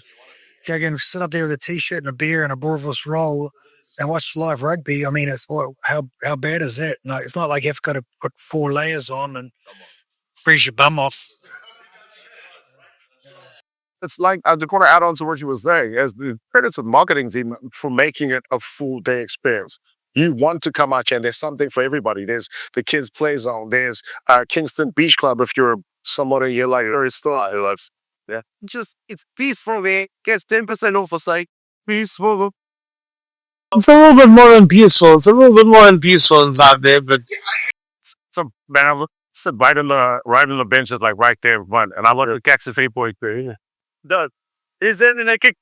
You can sit up there with a t-shirt and a beer and a Boerewors roll and watch live rugby. I mean, it's how bad is that? No, it's not like you've got to put 4 layers on and freeze your bum off. It's like, I just want to add on to what you were saying, as the credit to the marketing team for making it a full day experience. You want to come out here and there's something for everybody. There's the kids play zone. There's Kingston Beach Club if you're somebody you're like, or still lives. Yeah. It's peaceful there. Gets 10% off a site. Peaceful. It's a little bit more than peaceful. It's a little bit more than peaceful inside there, but some man, I sit right on the benches, like right there in front, and I want to catch the 3.3. Done. He's in and I kick.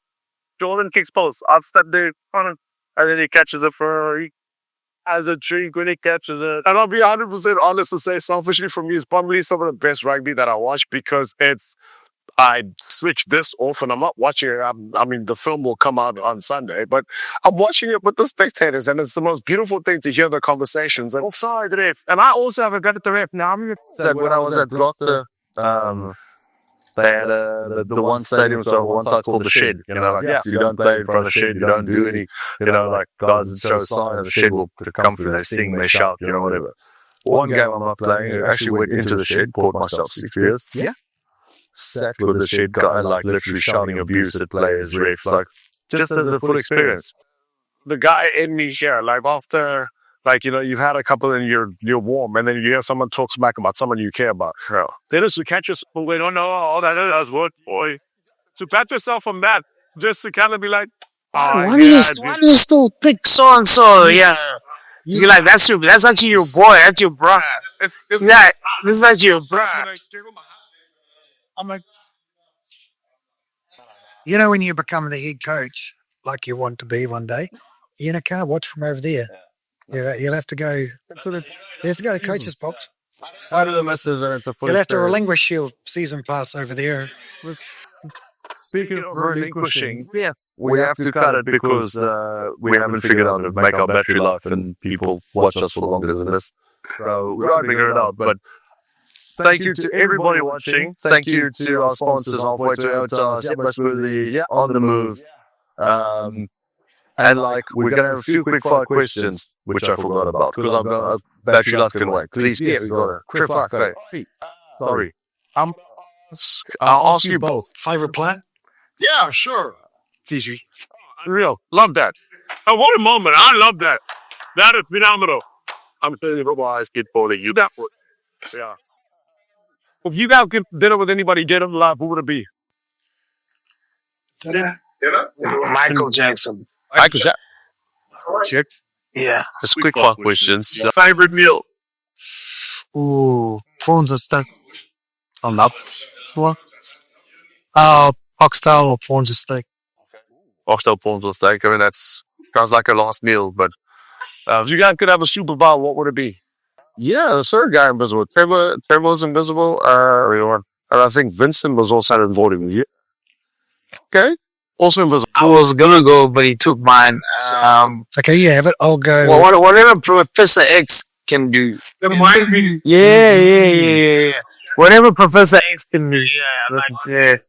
Jordan kicks post. I've stepped there on it, and then he catches it for as a tree when he catches it. And I'll be 100% honest to say, selfishly for me, it's probably some of the best rugby that I watch because I switch this off and I'm not watching it. I mean, the film will come out on Sunday, but I'm watching it with the spectators, and it's the most beautiful thing to hear the conversations. And offside ref, and I also have a gun at the ref now. When I was at Gloucester, they had the one stadium, so one side called the Shed. You don't play in front of the Shed, you don't do any, like guys that show a sign, and the Shed will come through, they sing, they shout, whatever. One game I'm not playing, I actually went into the Shed, poured myself 6 beers. Yeah. Sat with the Shed guy, like literally shouting abuse at players, refs, like just as a full experience. The guy in me here, like after, like, you've had a couple and you're warm, and then you hear someone talk smack about someone you care about. Yeah. Then it's to catch yourself, we don't know all that is what, boy. To pat yourself on that, just to kind of be like, why do you still pick so and so? Yeah. You're like, that's actually your boy, that's your bro. This is actually your bro. I'm like, You know, when you become the head coach, like you want to be one day, you can't watch from over there. You'll have to go. You have to go to the coach's box. One of the misses, and it's a You'll have to relinquish your season pass over there. Speaking of relinquishing, we have to cut it because we haven't figured out how to make our battery life, and people watch us for longer than this. So we're trying to figure it out. But thank you to everybody watching. Thank you to our sponsors, Halfway Toyota, Step by Smoothie, On the Move. And we're gonna have a few quick fire questions, which I forgot about because I've got a battery life can wait. Please, we got a quick fire. Sorry, I'll ask you both. Favorite player? Yeah, sure. It's easy. Unreal. Love that. Oh, what a moment. I love that. That is phenomenal. I'm telling you, football is skateboarding. You got it. Yeah. If you got to get dinner with anybody dead or alive, who would it be? Dinner? Michael Jackson. Michael Jackson. Yeah. Just quick fire questions. Favorite meal? Ooh, prawns and steak. I'm not. What? Oxtail or prawns and steak. Oxtail prawns or steak. I mean, that's sounds like a last meal, but If you guys could have a Super Bowl, what would it be? yeah, the third guy invisible. Trevor was invisible. And I think Vincent was also involved with you. Okay. Also invisible. I was gonna go, but he took mine. Okay, you have it. I'll go. Well, whatever Professor X can do. Yeah. Whatever Professor X can do, I like to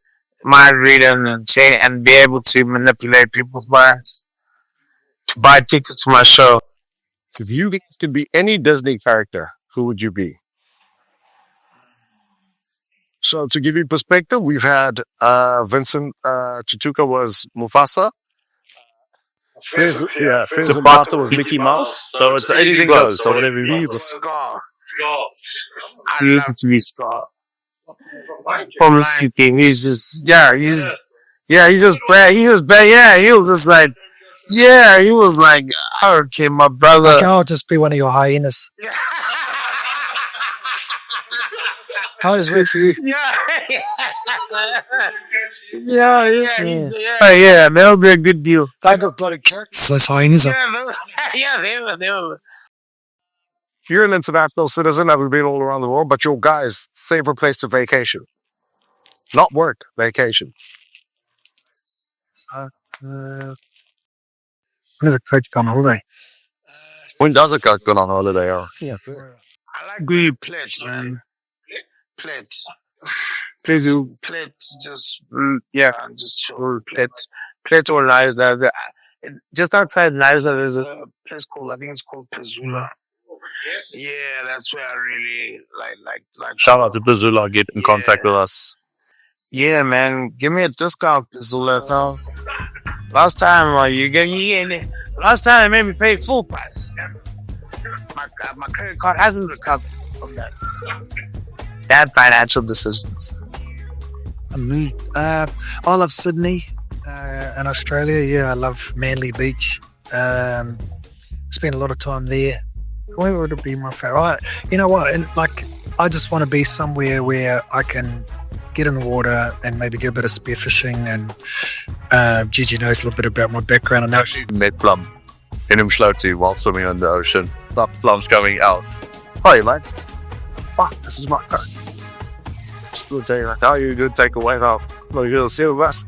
mind read and change and be able to manipulate people's minds to buy tickets to my show. If you guys could be any Disney character, who would you be? So to give you perspective, we've had Vincent Chituka was Mufasa. Fizz and Bata was Mickey Mouse. So it's anything goes. So whatever you need. Scar. I love to be Scar. From Lion King, he's just bad. He was just like, he was like, okay, my brother. Okay, I'll just be one of your hyenas. How does it you? Yeah, that'll be a good deal. They got bloody characters. Those hyenas are. They were. You're an international citizen, having been all around the world, but your guys' favorite place to vacation. Not work, vacation. When does a coach go on holiday? When does a coach go on holiday? I like going Pledge, man. Pledge. Just chill. Pledge or Leisler. Just outside Leisler, there's a place called, I think it's called Pezula. Yeah, that's where I really like. Shout out to Pizula, get in contact with us. Yeah, man, give me a discount, Pizula. So, last time last time they made me pay full price. My credit card hasn't recovered from that. Bad financial decisions. Me. I love Sydney in Australia. Yeah, I love Manly Beach. Spend a lot of time there. Where would it be my favorite? You know what? And I just want to be somewhere where I can get in the water and maybe get a bit of spearfishing. And Gigi knows a little bit about my background. And that. Met Plum in Umshloti while swimming in the ocean. Plum's going out. Hi, lads. Fuck, this is my car. We'll tell you like, how you good take away now? Well, you're gonna see with us.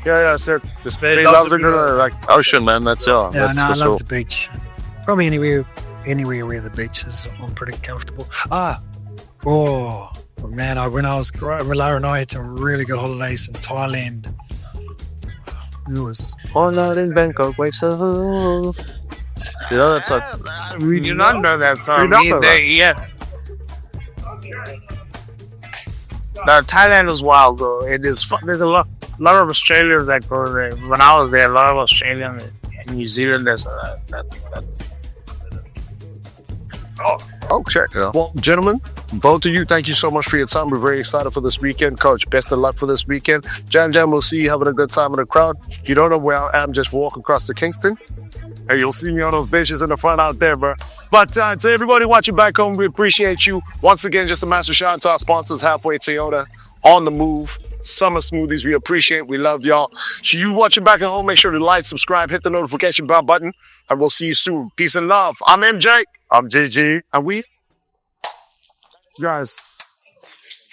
Yeah, sir. Just he loves the ocean, man. That's all. Yeah, that's no, I love sure. the beach. Probably anywhere where the beach is, I'm pretty comfortable. Man, when I was growing, Lara and I had some really good holidays in Thailand. It was All out in Bangkok, wakes up. You know that song? We do not know that song. We don't know that. Yeah. No, Thailand is wild, though. It is. There's a lot of Australians that go there. When I was there, a lot of Australians and New Zealanders. Oh, check. Yeah. Well, gentlemen, both of you, thank you so much for your time. We're very excited for this weekend. Coach, best of luck for this weekend. Jam, we'll see you having a good time in the crowd. If you don't know where I am, just walk across to Kingston. Hey, you'll see me on those benches in the front out there, bro. But to everybody watching back home, we appreciate you. Once again, just a massive shout out to our sponsors, Halfway Toyota, On the Move, summer smoothies. We appreciate, we love y'all. So you watching back at home, make sure to like, subscribe, hit the notification bell button, and we'll see you soon. Peace and love. I'm MJ. I'm GG. And we, guys.